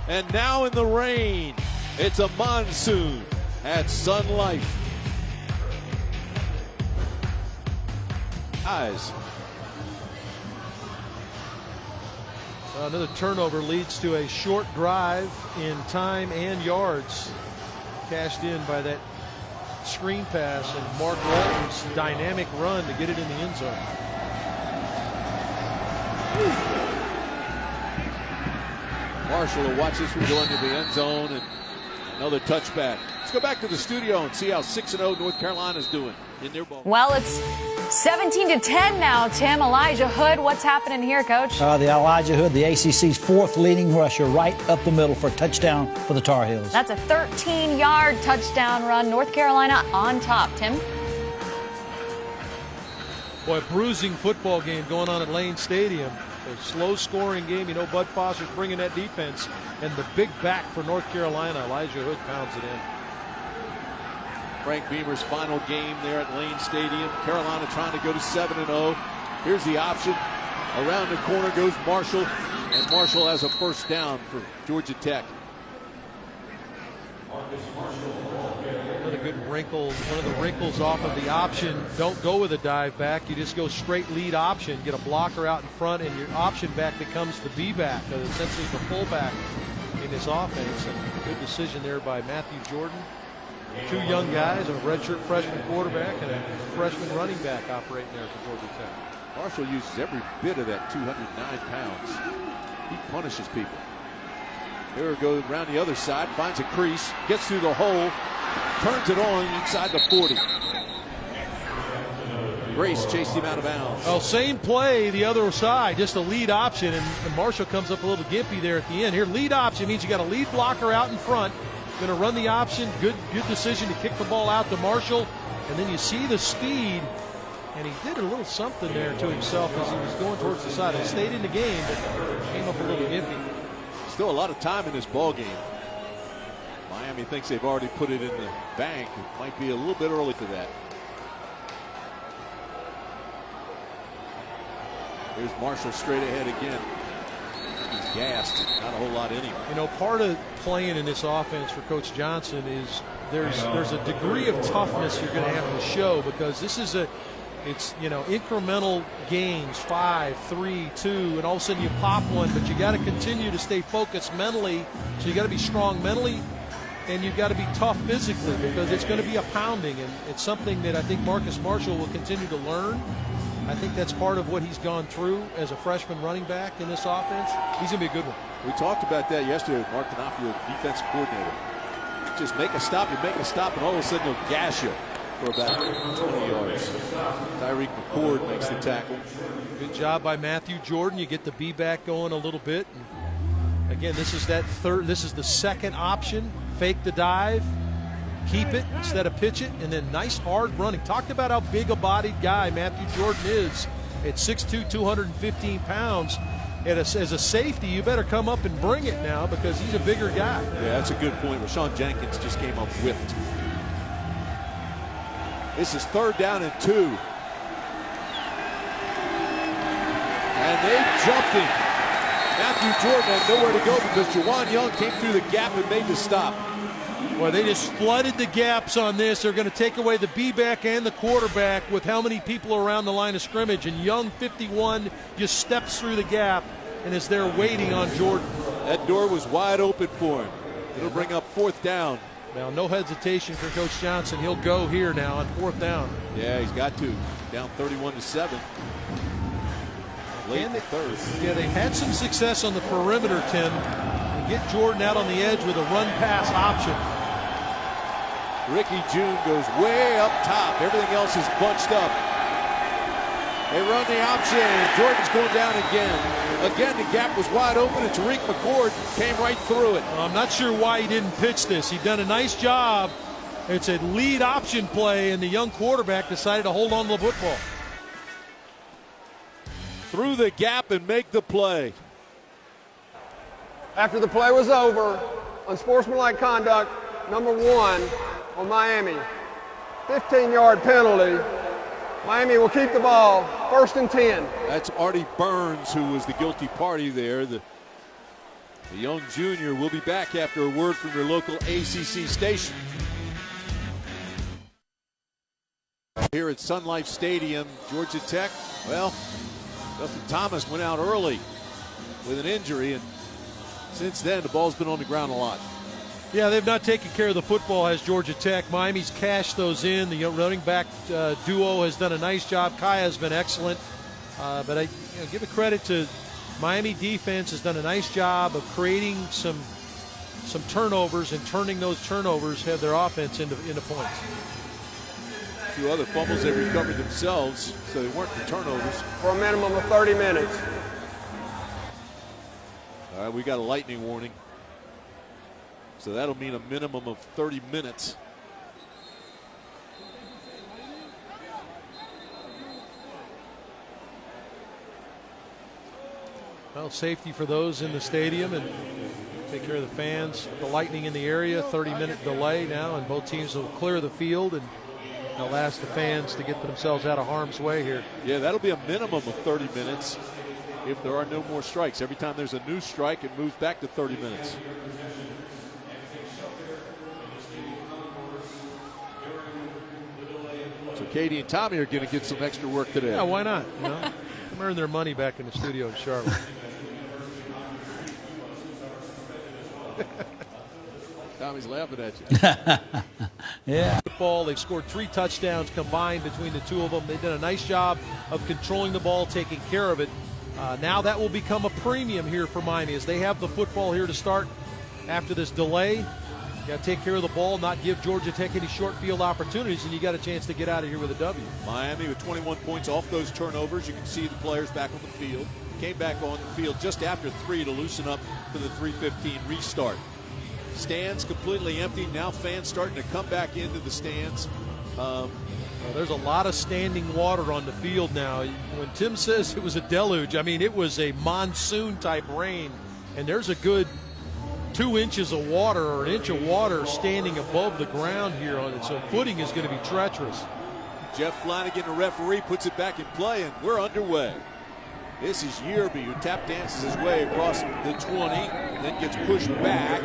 And now in the rain, it's a monsoon at Sun Life. Eyes. Another turnover leads to a short drive in time and yards. Cashed in by that screen pass and Mark Walton's dynamic run to get it in the end zone. Marshall will watch this one go into the end zone, and another touchback. Let's go back to the studio and see how 6-0 North Carolina's doing in their ball. Well, it's 17-10 now, Tim. Elijah Hood, what's happening here, Coach? The Elijah Hood, the ACC's 4th leading rusher, right up the middle for a touchdown for the Tar Heels. That's a 13-yard touchdown run. North Carolina on top, Tim. Boy, a bruising football game going on at Lane Stadium. A slow-scoring game. You know, Bud Foster's bringing that defense. And the big back for North Carolina, Elijah Hood, pounds it in. Frank Beamer's final game there at Lane Stadium. Carolina trying to go to 7-0. Here's the option. Around the corner goes Marshall. And Marshall has a first down for Georgia Tech. Another good wrinkle, one of the wrinkles off of the option. Don't go with a dive back. You just go straight lead option. Get a blocker out in front, and your option back becomes the B back, essentially the fullback in this offense. And good decision there by Matthew Jordan. Two young guys, a redshirt freshman quarterback and a freshman running back operating there for Georgia Tech. Marshall uses every bit of that 209 pounds. He punishes people. Here we go around the other side, finds a crease, gets through the hole, turns it on inside the 40. Grace chased him out of bounds. Well, same play the other side, just a lead option, and Marshall comes up a little gimpy there at the end. Here, lead option means you got a lead blocker out in front. Going to run the option. Good decision to kick the ball out to Marshall, and then you see the speed. And he did a little something there to himself as he was going towards the side. He stayed in the game, but came up a little gimpy. Still a lot of time in this ball game. Miami thinks they've already put it in the bank. It might be a little bit early for that. Here's Marshall straight ahead again. He's gassed. Not a whole lot in him. You know, part of playing in this offense for Coach Johnson is there's a degree of toughness you're going to have to show, because this is it's, you know, incremental gains, 5, 3, 2, and all of a sudden you pop one, but you got to continue to stay focused mentally. So you got to be strong mentally, and you've got to be tough physically, because it's going to be a pounding, and it's something that I think Marcus Marshall will continue to learn. I think that's part of what he's gone through as a freshman running back in this offense. He's going to be a good one. We talked about that yesterday with Mark D'Onofrio, defensive coordinator. Just make a stop, you make a stop, and all of a sudden he'll gash you for about 20 yards. Tyreek McCord makes the tackle. Good job by Matthew Jordan. You get the B back going a little bit. And again, this is the second option. Fake the dive, keep it instead of pitch it, and then nice hard running. Talked about how big a bodied guy Matthew Jordan is at 6'2", 215 pounds. As a safety, you better come up and bring it now, because he's a bigger guy. Yeah, that's a good point. Rashawn Jenkins just came up whiffed. This is 3rd down and 2. And they jumped him. Matthew Jordan had nowhere to go because Juwan Young came through the gap and made the stop. Well, they just flooded the gaps on this. They're going to take away the B-back and the quarterback with how many people are around the line of scrimmage. And Young, 51, just steps through the gap and is there waiting on Jordan. That door was wide open for him. It'll bring up 4th down. Now, no hesitation for Coach Johnson. He'll go here now on 4th down. Yeah, he's got to. Down 31-7. Late in the 3rd. Yeah, they've had some success on the perimeter, Tim. Get Jordan out on the edge with a run-pass option. Ricky June goes way up top. Everything else is bunched up. They run the option. Jordan's going down again. Again, the gap was wide open, and Tyreek McCord came right through it. I'm not sure why he didn't pitch this. He'd done a nice job. It's a lead option play, and the young quarterback decided to hold on to the football. Through the gap and make the play. After the play was over, unsportsmanlike conduct, number 1 on Miami. 15-yard penalty. Miami will keep the ball, 1st and 10. That's Artie Burns, who was the guilty party there. The young junior will be back after a word from your local ACC station. Here at Sun Life Stadium, Georgia Tech, well, Justin Thomas went out early with an injury, and since then the ball's been on the ground a lot. Yeah, they've not taken care of the football, has Georgia Tech. Miami's cashed those in. The running back duo has done a nice job. Kaya has been excellent. But I give it credit to Miami defense has done a nice job of creating some turnovers and turning those turnovers, have their offense into points. 2 other fumbles they recovered themselves, so they weren't the turnovers. For a minimum of 30 minutes. All right, we got a lightning warning. So that'll mean a minimum of 30 minutes. Well, safety for those in the stadium and take care of the fans. The Lightning in the area, 30-minute delay now, and both teams will clear the field, and they'll ask the fans to get themselves out of harm's way here. Yeah, that'll be a minimum of 30 minutes if there are no more strikes. Every time there's a new strike, it moves back to 30 minutes. So Katie and Tommy are going to get some extra work today. Yeah, why not? You know, come earn their money back in the studio in Charlotte. Tommy's laughing at you. Yeah. Football, they've scored 3 touchdowns combined between the two of them. They've done a nice job of controlling the ball, taking care of it. Now that will become a premium here for Miami as they have the football here to start after this delay. You got to take care of the ball, not give Georgia Tech any short field opportunities, and you got a chance to get out of here with a W. Miami with 21 points off those turnovers. You can see the players back on the field. Came back on the field just after 3 to loosen up for the 3:15 restart. Stands completely empty. Now fans starting to come back into the stands. Well, there's a lot of standing water on the field now. When Tim says it was a deluge, I mean, it was a monsoon-type rain, and there's a good 2 inches of water or an inch of water standing above the ground here on it, so footing is going to be treacherous. Jeff Flanagan, the referee, puts it back in play, and we're underway. This is Yearby, who tap dances his way across the 20, then gets pushed back.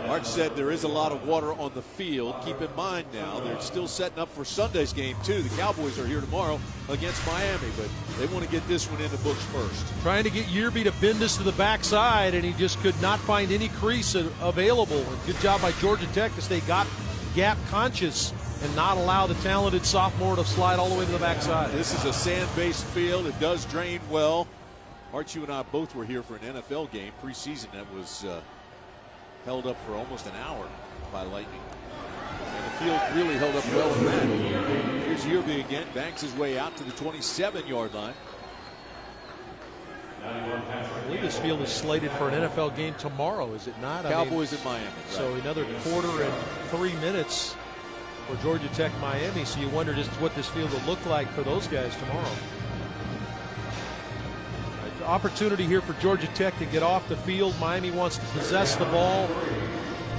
Mark said there is a lot of water on the field. Keep in mind now, they're still setting up for Sunday's game, too. The Cowboys are here tomorrow against Miami, but they want to get this one in the books first. Trying to get Yearby to bend this to the backside, and he just could not find any crease available. And good job by Georgia Tech to stay gap conscious and not allow the talented sophomore to slide all the way to the backside. This is a sand-based field. It does drain well. Art, you and I both were here for an NFL game preseason that was held up for almost an hour by lightning. And the field really held up well in that. Here's Yearby again, banks his way out to the 27-yard line. I believe this field is slated for an NFL game tomorrow, is it not? Cowboys in Miami. Right. So another quarter and 3 minutes for Georgia Tech Miami. So you wonder just what this field will look like for those guys tomorrow. Opportunity here for Georgia Tech to get off the field. Miami wants to possess the ball.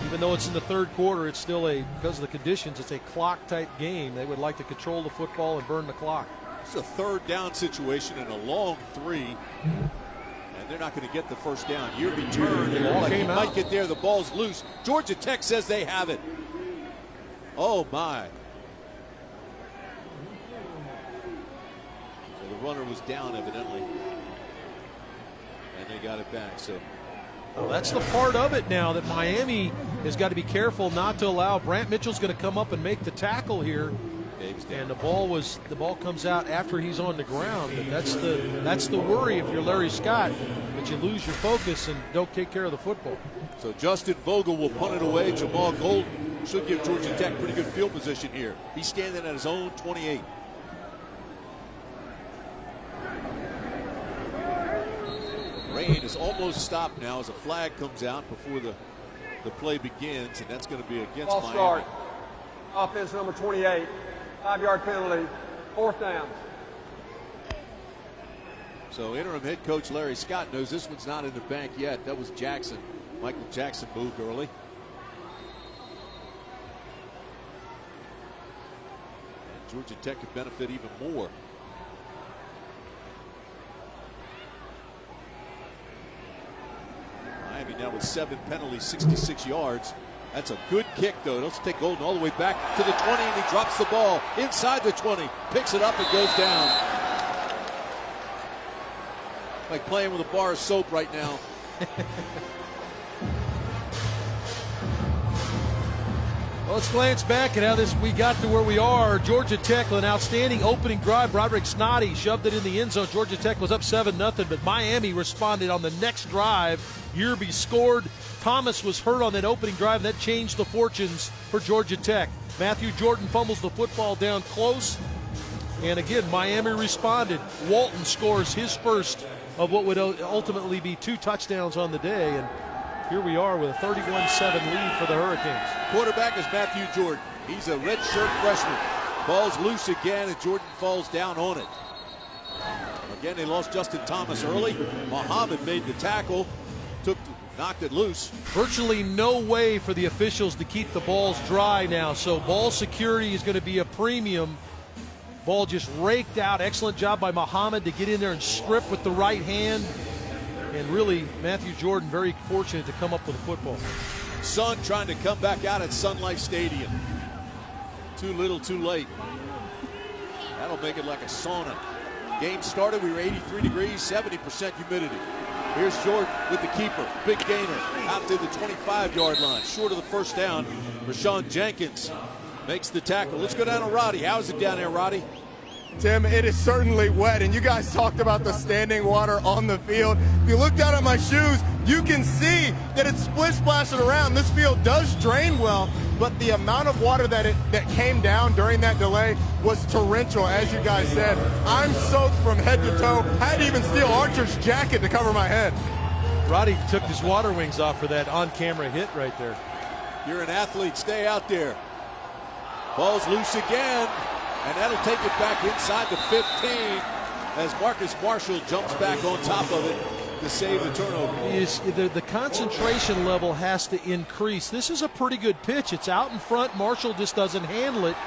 Even though it's in the third quarter, it's still because of the conditions, it's a clock-type game. They would like to control the football and burn the clock. It's a third down situation and a long 3. And they're not going to get the first down. Yearby turned. He might get there. The ball's loose. Georgia Tech says they have it. Oh, my. So the runner was down, evidently. And they got it back. So well, that's the part of it now that Miami has got to be careful not to allow. Brant Mitchell's going to come up and make the tackle here. And the ball comes out after he's on the ground. And that's the worry if you're Larry Scott, that you lose your focus and don't take care of the football. So Justin Vogel will punt it away. Jamal Golden should give Georgia Tech pretty good field position here. He's standing at his own 28. Rain is almost stopped now as a flag comes out before the play begins, and that's going to be against Ball Miami. start. Offense number 28. 5-yard penalty. 4th down. So interim head coach Larry Scott knows this one's not in the bank yet. That was Jackson. Michael Jackson moved early. And Georgia Tech could benefit even more. Miami now with 7 penalties, 66 yards. That's a good kick, though. Let's take Golden all the way back to the 20, and he drops the ball inside the 20. Picks it up and goes down. Like playing with a bar of soap right now. Well, let's glance back at how we got to where we are. Georgia Tech with an outstanding opening drive. Broderick Snoddy shoved it in the end zone. Georgia Tech was up 7-0, but Miami responded on the next drive. Yearby scored. Thomas was hurt on that opening drive, and that changed the fortunes for Georgia Tech. Matthew Jordan fumbles the football down close. And again, Miami responded. Walton scores his first of what would ultimately be 2 touchdowns on the day. And here we are with a 31-7 lead for the Hurricanes. Quarterback is Matthew Jordan. He's a redshirt freshman. Ball's loose again, and Jordan falls down on it. A Again, they lost Justin Thomas early. Muhammad made the tackle, knocked it loose. Virtually no way for the officials to keep the balls dry now, so ball security is going to be a premium. Ball just raked out. Excellent job by Muhammad to get in there and strip with the right hand. And really, Matthew Jordan very fortunate to come up with a football. Sun trying to come back out at Sun Life Stadium. Too little, too late. That'll make it like a sauna. Game started, we were 83 degrees, 70% humidity. Here's Jordan with the keeper, big gainer, out to the 25-yard line, short of the first down. Rashawn Jenkins makes the tackle. Let's go down to Roddy. How's it down there, Roddy? Tim, it is certainly wet, and you guys talked about the standing water on the field. If you look down at my shoes, you can see that it's splish-splashing around. This field does drain well, but the amount of water that came down during that delay was torrential, as you guys said. I'm soaked from head to toe. I had to even steal Archer's jacket to cover my head. Roddy took his water wings off for that on-camera hit right there. You're an athlete. Stay out there. Ball's loose again, and that'll take it back inside the 15 as Marcus Marshall jumps back on top of it to save the turnover. The concentration level has to increase. This is a pretty good pitch. It's out in front. Marshall just doesn't handle it.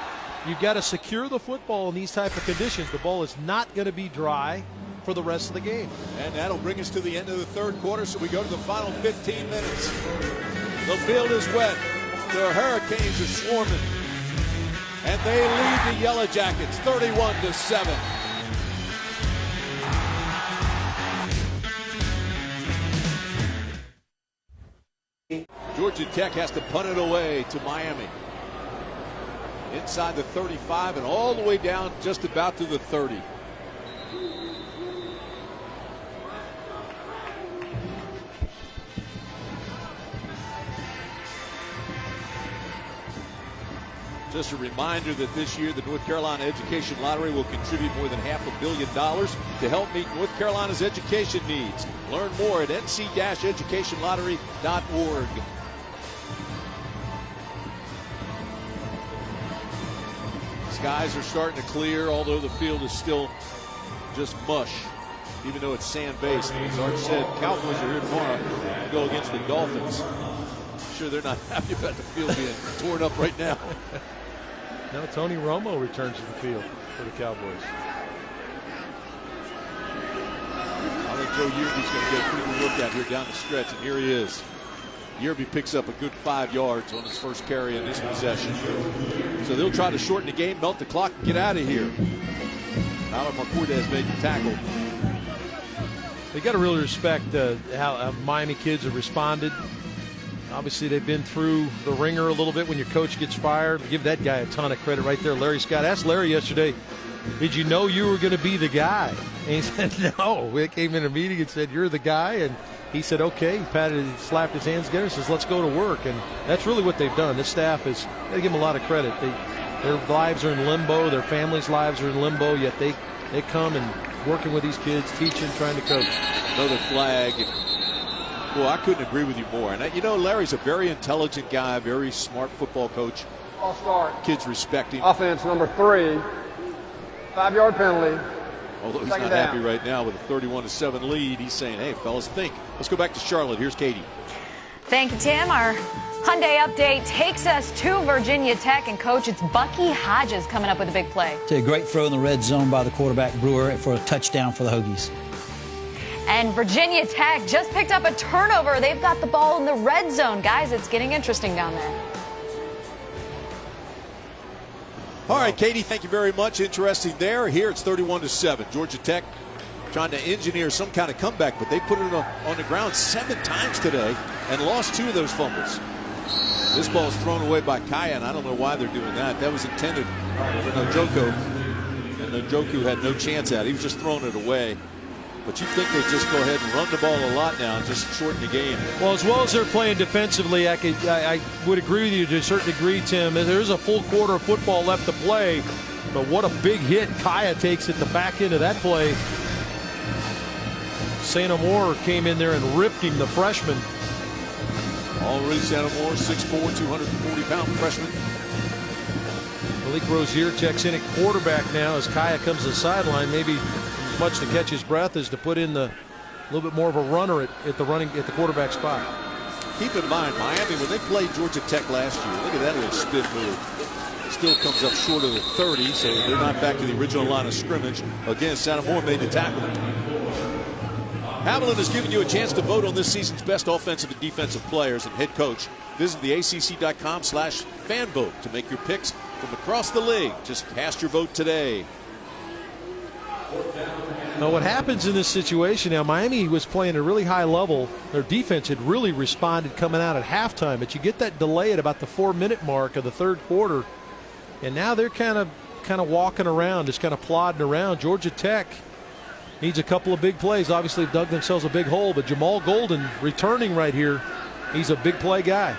You've got to secure the football in these type of conditions. The ball is not going to be dry for the rest of the game. And that'll bring us to the end of the third quarter, so we go to the final 15 minutes. The field is wet. The Hurricanes are swarming. And they lead the Yellow Jackets 31-7. Georgia Tech has to punt it away to Miami. Inside the 35 and all the way down just about to the 30. Just a reminder that this year the North Carolina Education Lottery will contribute more than $500 million to help meet North Carolina's education needs. Learn more at nc-educationlottery.org. Skies are starting to clear, although the field is still just mush, even though it's sand-based. As Art said, Cowboys are here tomorrow to go against the Dolphins. I'm sure they're not happy about the field being torn up right now. Now Tony Romo returns to the field for the Cowboys. I think Joe Yearby's going to get a pretty good look out here down the stretch, and here he is. Yearby picks up a good 5 yards on his first carry in this possession. So they'll try to shorten the game, melt the clock, and get out of here. Tyler Marquez made the tackle. They got to really respect how Miami kids have responded. Obviously, they've been through the ringer a little bit when your coach gets fired. Give that guy a ton of credit right there. Larry Scott asked Larry yesterday, did you know you were going to be the guy? And he said, no. We came in a meeting and said, you're the guy. And he said, okay. He slapped his hands together and says, let's go to work. And that's really what they've done. This staff has got to give them a lot of credit. Their lives are in limbo. Their families' lives are in limbo, yet they come and working with these kids, teaching, trying to coach. Another flag. Well, I couldn't agree with you more. And, you know, Larry's a very intelligent guy, very smart football coach. I'll start. Kids respect him. Offense number 3, 5-yard penalty. Although he's not happy right now with a 31-7 lead, he's saying, hey, fellas, think. Let's go back to Charlotte. Here's Katie. Thank you, Tim. Our Hyundai update takes us to Virginia Tech, and Coach, it's Bucky Hodges coming up with a big play. A great throw in the red zone by the quarterback Brewer for a touchdown for the Hokies. And Virginia Tech just picked up a turnover. They've got the ball in the red zone. Guys, it's getting interesting down there. All right, Katie, thank you very much. Interesting there. Here it's 31-7. Georgia Tech trying to engineer some kind of comeback, but they put it on the ground 7 times today and lost 2 of those fumbles. This ball is thrown away by Kaya, and I don't know why they're doing that. That was intended for Njoku, and Njoku had no chance at it. He was just throwing it away. But you think they just go ahead and run the ball a lot now and just shorten the game. Well, as well as they're playing defensively, I would agree with you to a certain degree, Tim. There's a full quarter of football left to play, but what a big hit Kaya takes at the back end of that play. Santa Moore came in there and ripped him, the freshman. Already Santa Moore, 6'4", 240-pound freshman. Malik Rozier checks in at quarterback now as Kaya comes to the sideline. Maybe much to catch his breath as to put in the little bit more of a runner at the quarterback spot. Keep in mind, Miami, when they played Georgia Tech last year, look at that little spin move. Still comes up short of the 30, so they're not back to the original line of scrimmage. Again, Santamore made the tackle. Hamilton has given you a chance to vote on this season's best offensive and defensive players and head coach. Visit the ACC.com/fanvote to make your picks from across the league. Just cast your vote today. Now, what happens in this situation now, Miami was playing at a really high level. Their defense had really responded coming out at halftime, but you get that delay at about the 4-minute mark of the third quarter, and now they're kind of walking around, just kind of plodding around. Georgia Tech needs a couple of big plays. Obviously, dug themselves a big hole, but Jamal Golden returning right here. He's a big play guy.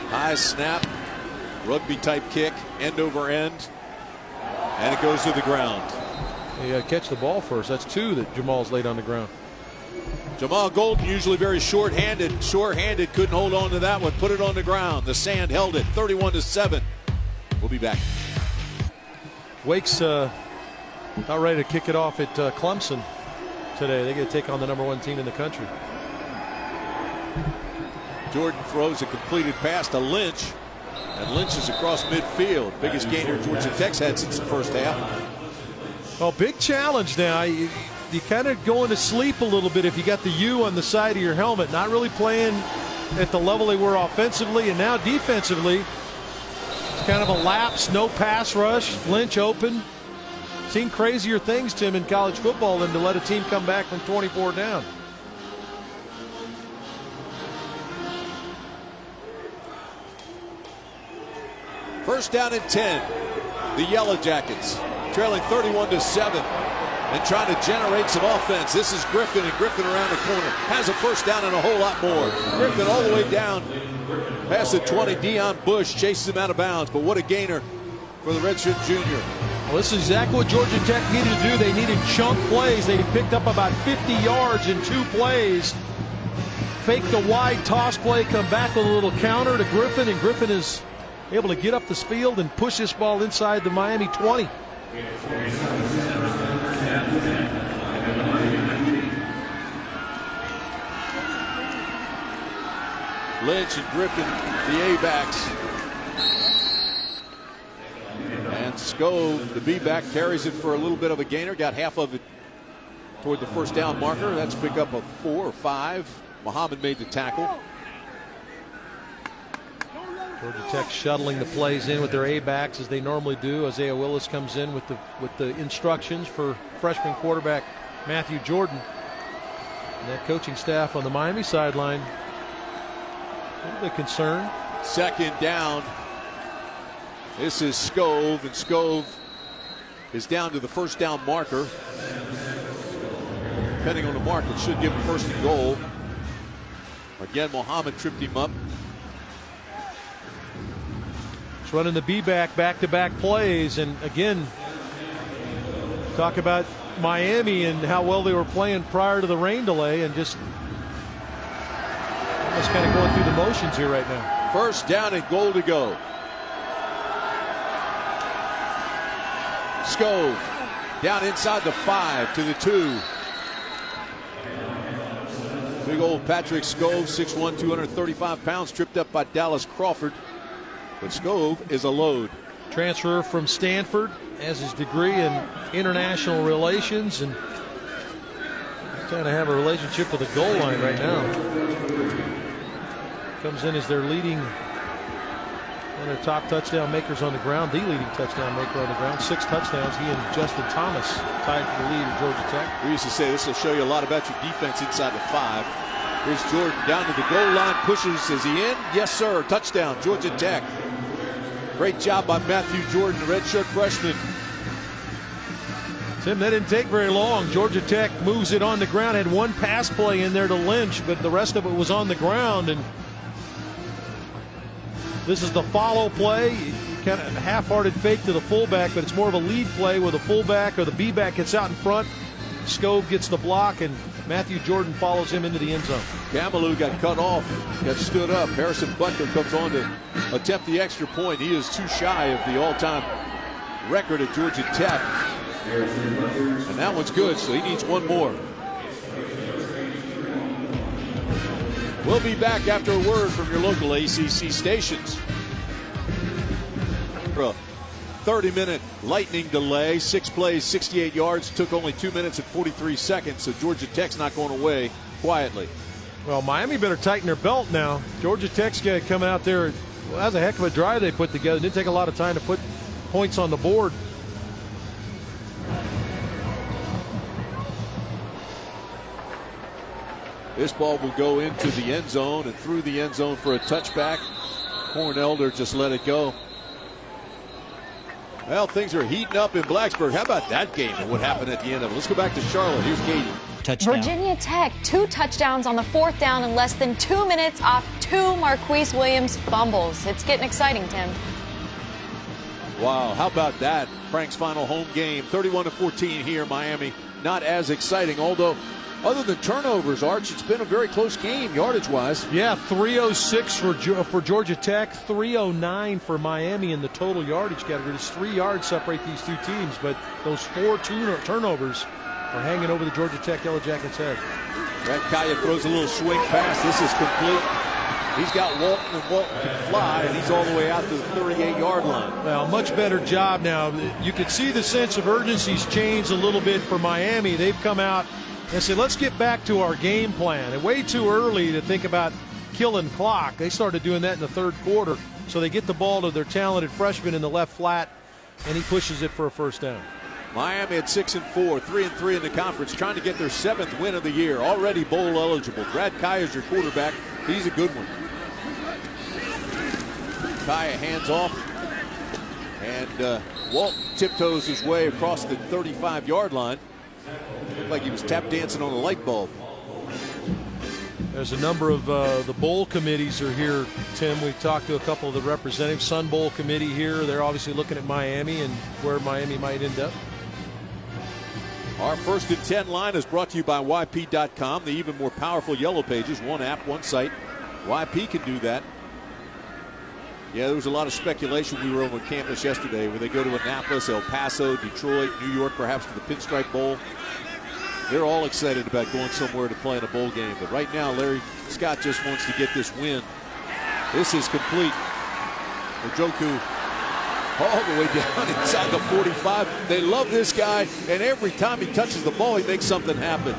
High snap, rugby type kick, end over end, and it goes to the ground. You got to catch the ball first. That's 2 that Jamal's laid on the ground. Jamal Golden, usually very short-handed, couldn't hold on to that one. Put it on the ground. The sand held it. 31-7. We'll be back. Wake's about ready to kick it off at Clemson today. They get to take on the #1 team in the country. Jordan throws a completed pass to Lynch, and Lynch is across midfield. Biggest gainer Georgia Tech's had since the first half. Well, big challenge now. You kind of going to sleep a little bit if you got the U on the side of your helmet, not really playing at the level they were offensively, and now defensively. It's kind of a lapse, no pass rush, Lynch open. Seen crazier things, Tim, in college football than to let a team come back from 24 down. First down and 10. The Yellow Jackets trailing 31-7 and trying to generate some offense. This is Griffin, and Griffin around the corner has a first down and a whole lot more. Griffin all the way down past the 20. Deion Bush chases him out of bounds, but what a gainer for the redshirt junior. Well, this is exactly what Georgia Tech needed to do. They needed chunk plays. They picked up about 50 yards in 2 plays. Faked a wide toss play, come back with a little counter to Griffin, and Griffin is able to get up the field and push this ball inside the Miami 20. Lynch and Griffin, the A-backs. And Scove, the B-back, carries it for a little bit of a gainer. Got half of it toward the first down marker. That's pick up of 4 or 5. Muhammad made the tackle. Georgia Tech shuttling the plays in with their A-backs as they normally do. Isaiah Willis comes in with the instructions for freshman quarterback Matthew Jordan. And that coaching staff on the Miami sideline a little bit concerned. Second down. This is Scove, and Scove is down to the first down marker. Depending on the mark, it should give him first and goal. Again, Muhammad tripped him up. It's running the back-to-back plays, and again, talk about Miami and how well they were playing prior to the rain delay, and just kind of going through the motions here right now. First down and goal to go. Scove down inside the 5 to the 2. Big old Patrick Scove, 6'1", 235 pounds, tripped up by Dallas Crawford. But Scove is a load. Transfer from Stanford, has his degree in international relations, and trying to have a relationship with the goal line right now. Comes in as their leading, one of their top touchdown makers on the ground, the leading touchdown maker on the ground. 6 touchdowns. He and Justin Thomas tied for the lead at Georgia Tech. We used to say this will show you a lot about your defense inside the 5. Here's Jordan down to the goal line, pushes. Is he in? Yes, sir. Touchdown, Georgia Tech. Great job by Matthew Jordan, the redshirt freshman. Tim, that didn't take very long. Georgia Tech moves it on the ground. Had one pass play in there to Lynch, but the rest of it was on the ground. And this is the follow play. Kind of half-hearted fake to the fullback, but it's more of a lead play where the fullback or the B-back gets out in front. Scove gets the block, and Matthew Jordan follows him into the end zone. Gamalou got cut off, got stood up. Harrison Butler comes on to attempt the extra point. He is too shy of the all-time record at Georgia Tech. And that one's good, so he needs one more. We'll be back after a word from your local ACC stations. For a 30-minute lightning delay, 6 plays, 68 yards, took only 2 minutes and 43 seconds, so Georgia Tech's not going away quietly. Well, Miami better tighten their belt now. Georgia Tech's guy coming out there. Well, that was a heck of a drive they put together. It didn't take a lot of time to put points on the board. This ball will go into the end zone and through the end zone for a touchback. Cornelder just let it go. Well, things are heating up in Blacksburg. How about that game and what happened at the end of it? Let's go back to Charlotte. Here's Katie. Touchdown. Virginia Tech, 2 touchdowns on the 4th down in less than 2 minutes off 2 Marquise Williams fumbles. It's getting exciting, Tim. Wow, how about that? Frank's final home game, 31-14 here, Miami. Not as exciting, although other than turnovers, Arch, it's been a very close game, yardage-wise. Yeah, 306 for Georgia Tech, 309 for Miami in the total yardage category. Just 3 yards separate these two teams, but those 4 turnovers are hanging over the Georgia Tech Yellow Jackets' head. Brad Kaya throws a little swing pass. This is complete. He's got Walton, and Walton can fly, and he's all the way out to the 38-yard line. Well, much better job now. You can see the sense of urgency's changed a little bit for Miami. They've come out and said, let's get back to our game plan. And way too early to think about killing clock. They started doing that in the 3rd quarter. So they get the ball to their talented freshman in the left flat, and he pushes it for a 1st down. Miami at 6-4, 3-3 in the conference, trying to get their 7th win of the year. Already bowl eligible. Brad Kaya is your quarterback. He's a good one. Kaya hands off, and Walton tiptoes his way across the 35-yard line. Looked like he was tap dancing on a light bulb. There's a number of the bowl committees are here, Tim. We've talked to a couple of the representatives. Sun Bowl committee here. They're obviously looking at Miami and where Miami might end up. Our 1st and 10 line is brought to you by YP.com, the even more powerful Yellow Pages. One app, one site. YP can do that. Yeah, there was a lot of speculation. We were over campus yesterday where they go to Annapolis, El Paso, Detroit, New York, perhaps to the Pinstripe Bowl. They're all excited about going somewhere to play in a bowl game. But right now, Larry Scott just wants to get this win. This is complete. Njoku all the way down inside the 45. They love this guy, and every time he touches the ball, he makes something happen.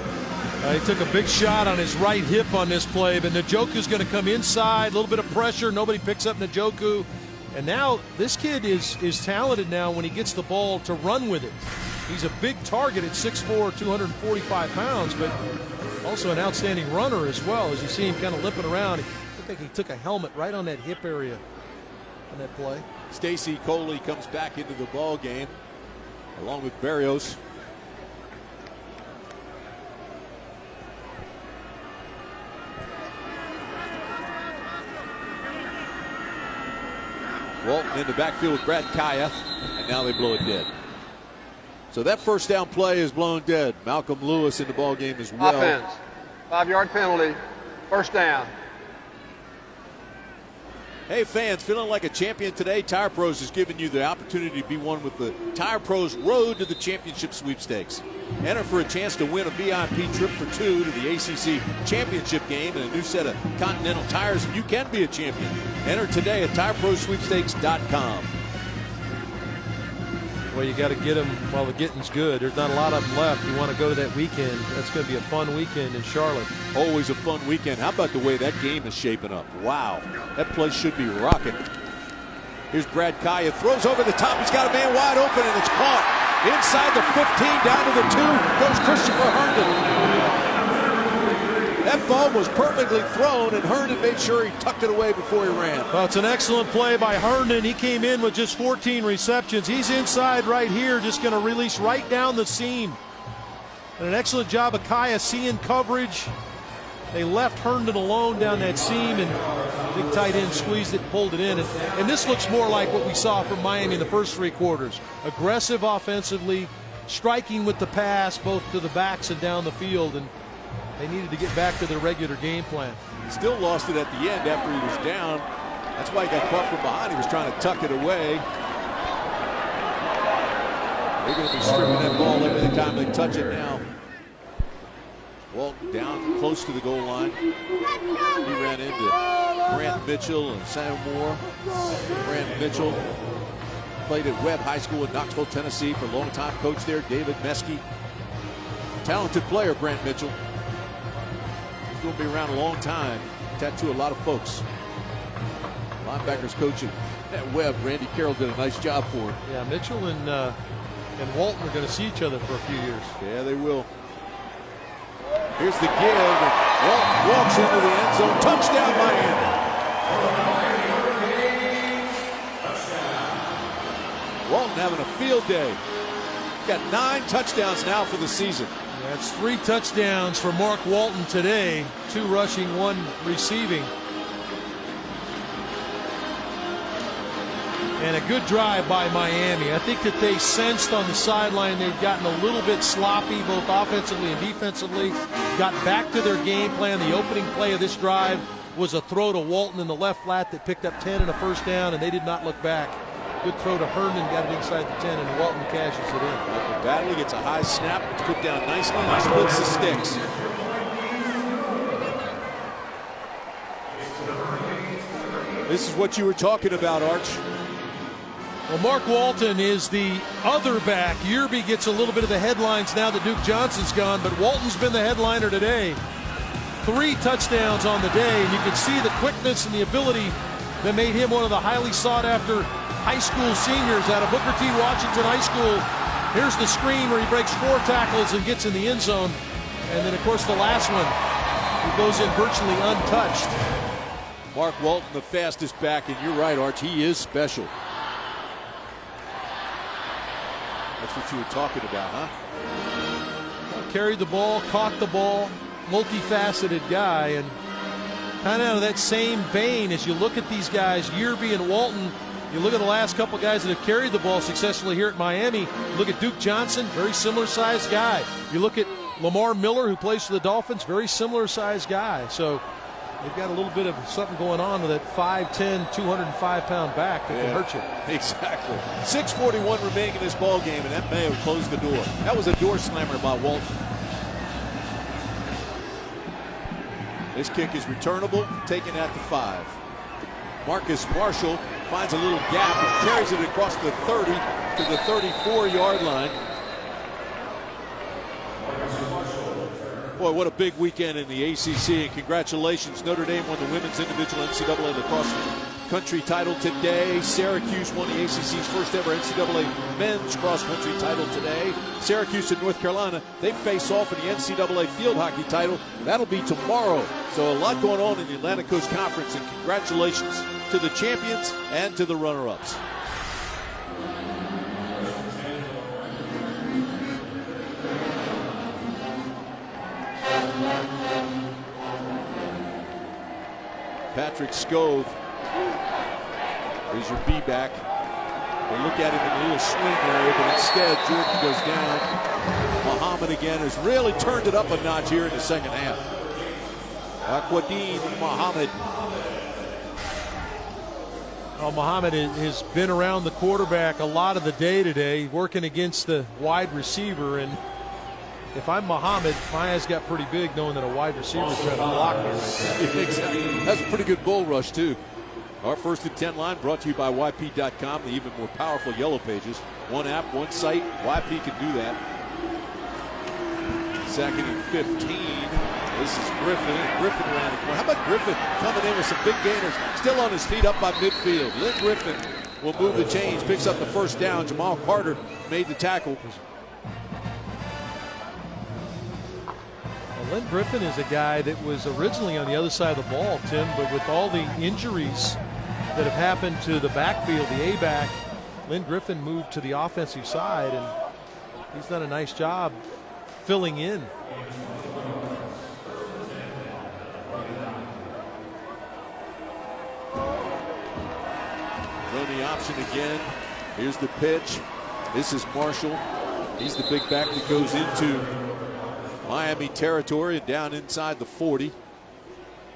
He took a big shot on his right hip on this play, but Njoku's going to come inside, a little bit of pressure. Nobody picks up Njoku. And now this kid is talented now when he gets the ball to run with it. He's a big target at 6'4", 245 pounds, but also an outstanding runner as well. As you see him kind of limping around, it looked like he took a helmet right on that hip area on that play. Stacy Coley comes back into the ball game along with Barrios. Walton in the backfield with Brad Kaya, and now they blow it dead. So that 1st down play is blown dead. Malcolm Lewis in the ball game as well. Offense, 5-yard penalty, 1st down. Hey fans, feeling like a champion today? Tire Pros is giving you the opportunity to be one with the Tire Pros Road to the Championship Sweepstakes. Enter for a chance to win a VIP trip for 2 to the ACC Championship game and a new set of Continental tires, and you can be a champion. Enter today at TireProSweepstakes.com. Well, you got to get them while the getting's good. There's not a lot of them left. You want to go to that weekend. That's going to be a fun weekend in Charlotte. Always a fun weekend. How about the way that game is shaping up? Wow, that place should be rocking. Here's Brad Kaya, throws over the top. He's got a man wide open, and it's caught. Inside the 15, down to the 2, goes Christopher Herndon. That ball was perfectly thrown, and Herndon made sure he tucked it away before he ran. Well, it's an excellent play by Herndon. He came in with just 14 receptions. He's inside right here, just going to release right down the seam. And an excellent job of Kaya seeing coverage. They left Herndon alone down that seam, and big tight end squeezed it and pulled it in. And this looks more like what we saw from Miami in the first 3 quarters. Aggressive offensively, striking with the pass both to the backs and down the field. And they needed to get back to their regular game plan. He still lost it at the end after he was down. That's why he got caught from behind. He was trying to tuck it away. They're going to be stripping that ball every time they touch it now. Walton down close to the goal line. He ran into Grant Mitchell and Sam Moore. Grant Mitchell played at Webb High School in Knoxville, Tennessee for a long time. Coach there, David Meskey. Talented player, Grant Mitchell. He's going to be around a long time. Tattoo a lot of folks. Linebackers coaching at Webb. Randy Carroll did a nice job for him. Yeah, Mitchell and Walton are going to see each other for a few years. Yeah, they will. Here's the give. And walks into the end zone. Touchdown, Miami. Walton having a field day. Got 9 touchdowns now for the season. That's 3 touchdowns for Mark Walton today. 2 rushing, 1 receiving. And a good drive by Miami. I think that they sensed on the sideline they'd gotten a little bit sloppy, both offensively and defensively. Got back to their game plan. The opening play of this drive was a throw to Walton in the left flat that picked up 10 and a first down, and they did not look back. Good throw to Herndon, got it inside the 10, and Walton cashes it in. Badley gets a high snap. It's put down nicely, and he splits the sticks. This is what you were talking about, Arch. Well, Mark Walton is the other back. Yearby gets a little bit of the headlines now that Duke Johnson's gone, but Walton's been the headliner today. 3 touchdowns on the day, and you can see the quickness and the ability that made him one of the highly sought-after high school seniors out of Booker T. Washington High School. Here's the screen where he breaks 4 tackles and gets in the end zone. And then, of course, the last one, he goes in virtually untouched. Mark Walton, the fastest back, and you're right, Arch, he is special. That's what you were talking about, huh? Carried the ball, caught the ball, multifaceted guy, and kind of out of that same vein as you look at these guys, Yearby and Walton. You look at the last couple guys that have carried the ball successfully here at Miami. Look at Duke Johnson, very similar sized guy. You look at Lamar Miller, who plays for the Dolphins, very similar sized guy. So they've got a little bit of something going on with that 5'10", 205-pound back that can hurt you. Exactly. 6:41 remaining in this ball game, and that may have closed the door. That was a door slammer by Walton. This kick is returnable, taken at the 5. Marcus Marshall finds a little gap and carries it across the 30 to the 34-yard line. Boy, what a big weekend in the ACC, and congratulations. Notre Dame won the women's individual NCAA lacrosse country title today. Syracuse won the ACC's first ever NCAA men's cross-country title today. Syracuse and North Carolina, they face off in the NCAA field hockey title. That'll be tomorrow. So a lot going on in the Atlantic Coast Conference, and congratulations to the champions and to the runner-ups. Patrick Scove is your B-back. They look at him in a little swing area, but instead Jordan goes down. Muhammad again has really turned it up a notch here in the second half. Aquadine Muhammad. Well, Muhammad has been around the quarterback a lot of the day today, working against the wide receiver. And if I'm Muhammad, my eyes got pretty big knowing that a wide receiver is trying to block me right there. Exactly. That's a pretty good bull rush, too. Our First and 10 line brought to you by YP.com, the even more powerful Yellow Pages. One app, one site. YP can do that. 2nd and 15. This is Griffin. Griffin around the corner. How about Griffin coming in with some big gainers? Still on his feet up by midfield. Lynn Griffin will move the chains, picks up the first down. Jamal Carter made the tackle. Lynn Griffin is a guy that was originally on the other side of the ball, Tim, but with all the injuries that have happened to the backfield, the A-back, Lynn Griffin moved to the offensive side, and he's done a nice job filling in. Run the option again. Here's the pitch. This is Marshall. He's the big back that goes into Miami territory and down inside the 40.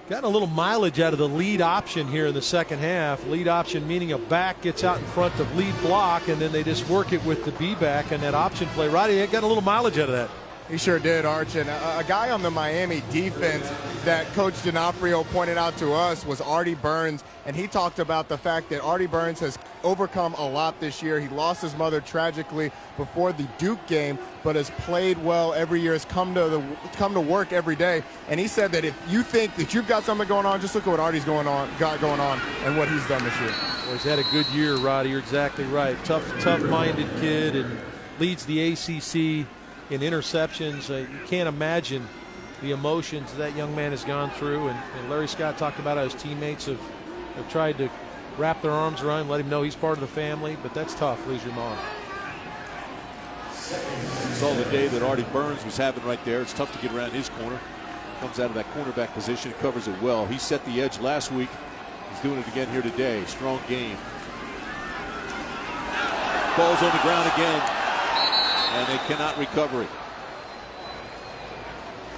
Gotten a little mileage out of the lead option here in the second half. Lead option meaning a back gets out in front of lead block, and then they just work it with the B-back and that option play. Roddy got a little mileage out of that. He sure did, Arch. And a guy on the Miami defense that Coach DiNapoli pointed out to us was Artie Burns, and he talked about the fact that Artie Burns has overcome a lot this year. He lost his mother tragically before the Duke game, but has played well every year, has come to work every day. And he said that if you think that you've got something going on, just look at what Artie's got going on and what he's done this year. Well, he's had a good year, Roddy. You're exactly right. Tough-minded kid, and leads the ACC in interceptions. You can't imagine the emotions that young man has gone through. And Larry Scott talked about how his teammates have tried to wrap their arms around him, let him know he's part of the family. But that's tough, lose your mom. Saw the day that Artie Burns was having right there. It's tough to get around his corner. Comes out of that cornerback position, covers it well. He set the edge last week. He's doing it again here today. Strong game. Ball's on the ground again, and they cannot recover it.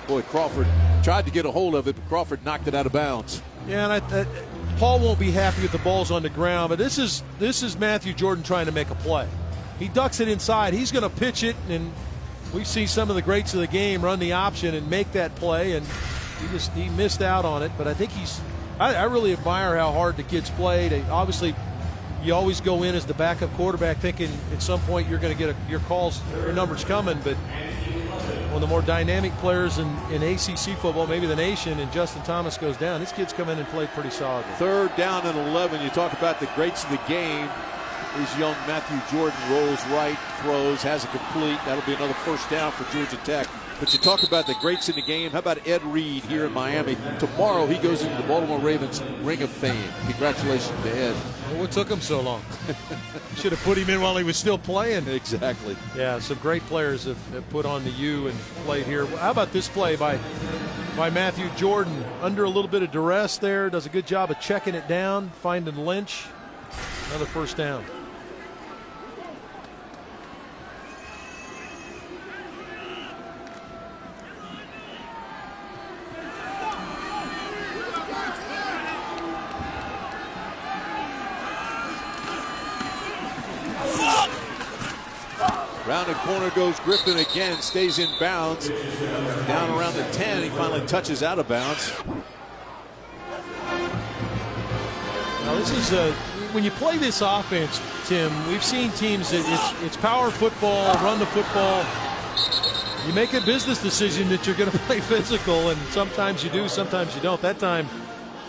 Boy, Crawford tried to get a hold of it, but Crawford knocked it out of bounds. Yeah, and Paul won't be happy if the ball's on the ground, but this is Matthew Jordan trying to make a play. He ducks it inside. He's going to pitch it, and we see some of the greats of the game run the option and make that play, and he missed out on it. But I think I really admire how hard the kid's played. Obviously, you always go in as the backup quarterback thinking at some point you're going to get your numbers coming, but one of the more dynamic players in ACC football, maybe the nation, and Justin Thomas goes down. This kid's come in and played pretty solid. 3rd down and 11. You talk about the greats of the game. Here's young Matthew Jordan, rolls right, throws, has it complete. That'll be another first down for Georgia Tech. But you talk about the greats in the game. How about Ed Reed here in Miami? Tomorrow he goes into the Baltimore Ravens Ring of Fame. Congratulations to Ed. Well, what took him so long? Should have put him in while he was still playing. Exactly. Yeah, some great players have put on the U and played here. How about this play by Matthew Jordan? Under a little bit of duress there. Does a good job of checking it down, finding Lynch. Another first down. Rounded corner goes Griffin again, stays in bounds. Down around the 10, he finally touches out of bounds. Now this is when you play this offense, Tim, we've seen teams that it's power football, run the football. You make a business decision that you're going to play physical, and sometimes you do, sometimes you don't. That time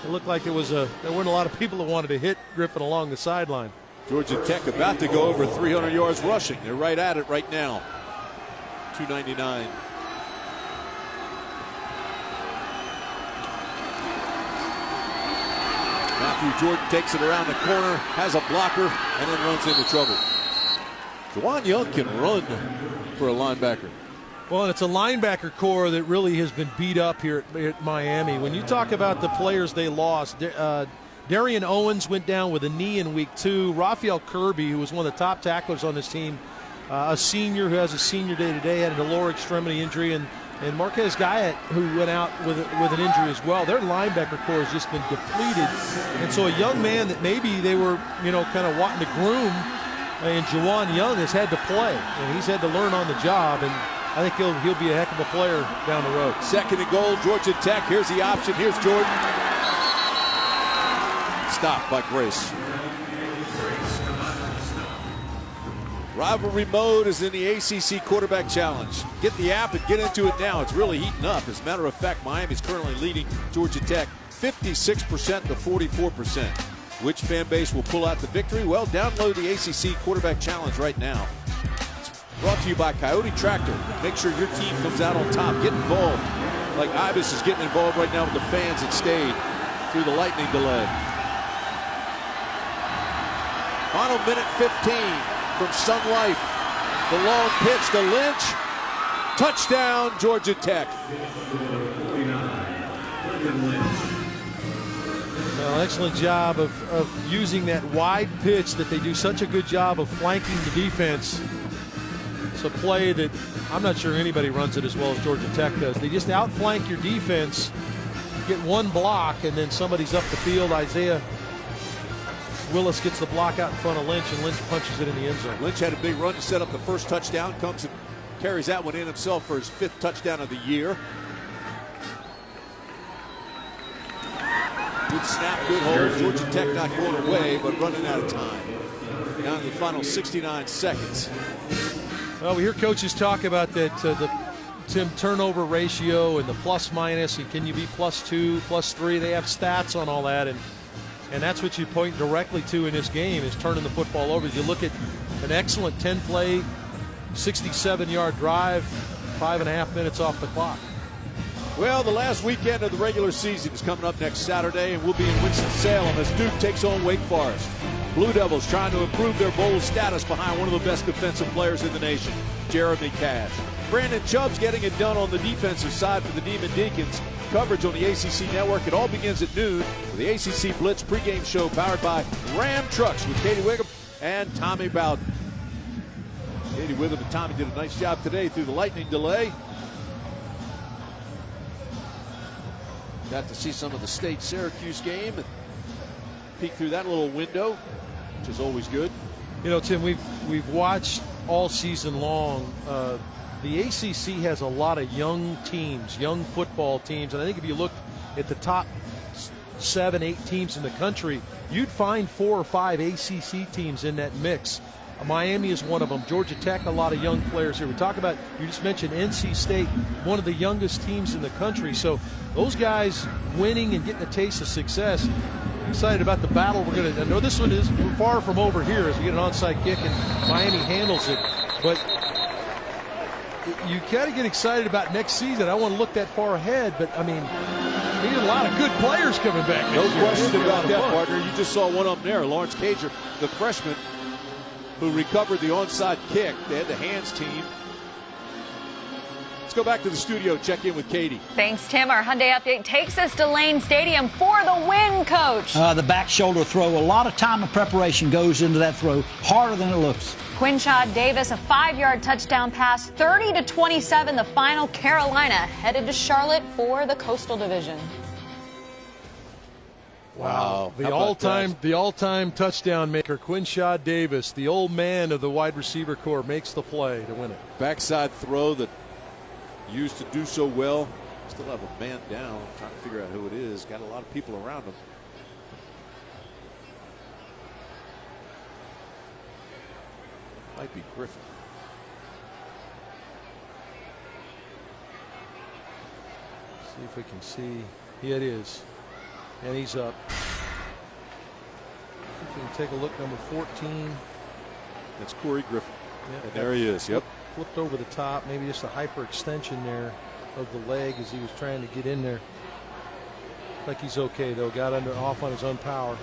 it looked like there weren't a lot of people that wanted to hit Griffin along the sideline. Georgia Tech about to go over 300 yards rushing. They're right at it right now. 299. Matthew Jordan takes it around the corner, has a blocker, and then runs into trouble. Juwan Young can run for a linebacker. Well, it's a linebacker core that really has been beat up here at Miami. When you talk about the players they lost, Darian Owens went down with a knee in week 2. Raphael Kirby, who was one of the top tacklers on this team, a senior who has a senior day today, had a lower extremity injury, and Marquez Guyett, who went out with an injury as well. Their linebacker core has just been depleted. And so a young man that maybe they were, kind of wanting to groom, and Juwan Young has had to play, and he's had to learn on the job, and I think he'll be a heck of a player down the road. 2nd and goal, Georgia Tech. Here's the option. Here's Jordan. Stopped by Grace. Rivalry mode is in the ACC Quarterback Challenge. Get the app and get into it now. It's really heating up. As a matter of fact, Miami's currently leading Georgia Tech 56% to 44%. Which fan base will pull out the victory? Well, download the ACC Quarterback Challenge right now. It's brought to you by Coyote Tractor. Make sure your team comes out on top. Get involved. Like Ibis is getting involved right now with the fans that stayed through the lightning delay. Final minute 15 from Sun Life. The long pitch to Lynch. Touchdown, Georgia Tech. Well, excellent job of using that wide pitch that they do such a good job of flanking the defense. It's a play that I'm not sure anybody runs it as well as Georgia Tech does. They just outflank your defense, get one block, and then somebody's up the field. Isaiah Willis gets the block out in front of Lynch, and Lynch punches it in the end zone. Lynch had a big run to set up the first touchdown. Comes and carries that one in himself for his 5th touchdown of the year. Good snap, good hold. Georgia Tech not going away, but running out of time. Down to the final 69 seconds. Well, we hear coaches talk about that the turnover ratio and the plus minus, and can you be +2, +3? They have stats on all that, and that's what you point directly to in this game is turning the football over. You look at an excellent 10-play, 67-yard drive, 5.5 minutes off the clock. Well, the last weekend of the regular season is coming up next Saturday, and we'll be in Winston-Salem as Duke takes on Wake Forest. Blue Devils trying to improve their bowl status behind one of the best defensive players in the nation, Jeremy Cash. Brandon Chubb's getting it done on the defensive side for the Demon Deacons. Coverage on the ACC Network. It all begins at noon with the ACC Blitz pregame show powered by Ram Trucks with Katie Wiggum and Tommy Bowden. Katie Wiggum and Tommy did a nice job today through the lightning delay. Got to see some of the State-Syracuse game and peek through that little window, which is always good. You know, Tim, we've watched all season long. The ACC has a lot of young teams, young football teams, and I think if you look at the top 7, 8 teams in the country, you'd find 4 or 5 ACC teams in that mix. Miami is one of them. Georgia Tech, a lot of young players here. We talk about, you just mentioned NC State, one of the youngest teams in the country. So those guys winning and getting a taste of success. I'm excited about the battle we're going to. I know this one is far from over here as we get an onside kick and Miami handles it. But you got to get excited about next season. I don't want to look that far ahead, but I mean, we need a lot of good players coming back. No question about that, partner. You just saw one up there, Lawrence Cager, the freshman, who recovered the onside kick. They had the hands team. Let's go back to the studio, check in with Katie. Thanks, Tim. Our Hyundai update takes us to Lane Stadium for the win, Coach. The back shoulder throw, a lot of time and preparation goes into that throw, harder than it looks. Quinshad Davis, a 5-yard touchdown pass, 30-27, the final. Carolina headed to Charlotte for the Coastal Division. Wow. The all-time touchdown maker, Quinshad Davis, the old man of the wide receiver corps, makes the play to win it. Backside throw that used to do so well. Still have a man down, trying to figure out who it is. Got a lot of people around him. Might be Griffin. See if we can see. Yeah, it is. And he's up. We can take a look, number 14. That's Corey Griffin. Yeah, and there he is. Yep. Flipped over the top. Maybe just a hyperextension there of the leg as he was trying to get in there. Like he's okay though. Got off on his own power.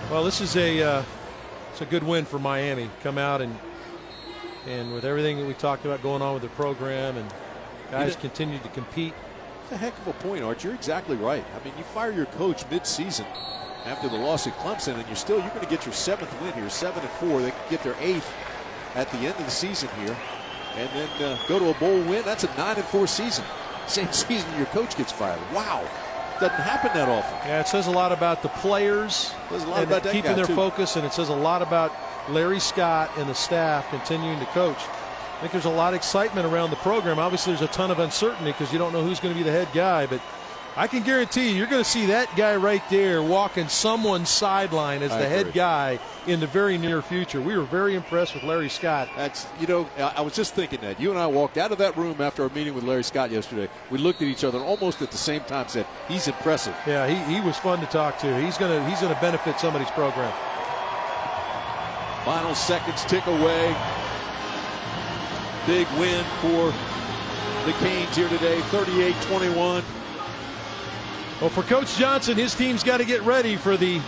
Well, this is it's a good win for Miami. Come out and with everything that we talked about going on with the program, and guys continue to compete. It's a heck of a point, Art. You're exactly right. I mean, you fire your coach mid-season after the loss at Clemson, and you're going to get your 7th win here, 7-4. They can get their 8th at the end of the season here, and then go to a bowl win. That's a 9-4 season. Same season your coach gets fired. Wow. Doesn't happen that often. Yeah, it says a lot about the players and keeping their focus, and it says a lot about Larry Scott and the staff continuing to coach. I think there's a lot of excitement around the program. Obviously, there's a ton of uncertainty because you don't know who's going to be the head guy, but I can guarantee you're going to see that guy right there walking someone's sideline as the head guy in the very near future. We were very impressed with Larry Scott. That's, I was just thinking that. You and I walked out of that room after our meeting with Larry Scott yesterday. We looked at each other and almost at the same time said, he's impressive. Yeah, he was fun to talk to. He's going to benefit somebody's program. Final seconds tick away. Big win for the Canes here today, 38-21. Well, for Coach Johnson, his team's got to get ready for the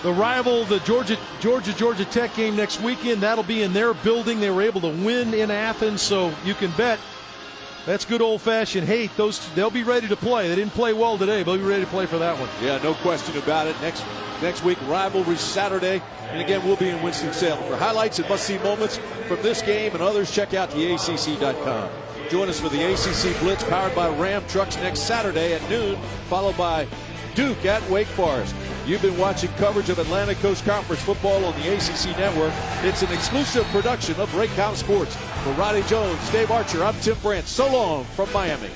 rival, the Georgia Tech game next weekend. That'll be in their building. They were able to win in Athens, so you can bet that's good old-fashioned hate. They'll be ready to play. They didn't play well today, but they'll be ready to play for that one. Yeah, no question about it. Next Next week, rivalry Saturday. And again, we'll be in Winston-Salem. For highlights and must-see moments from this game and others, check out theACC.com. Join us for the ACC Blitz powered by Ram Trucks next Saturday at noon, followed by Duke at Wake Forest. You've been watching coverage of Atlantic Coast Conference football on the ACC Network. It's an exclusive production of Raycom Sports. For Roddy Jones, Dave Archer, I'm Tim Brandt. So long from Miami.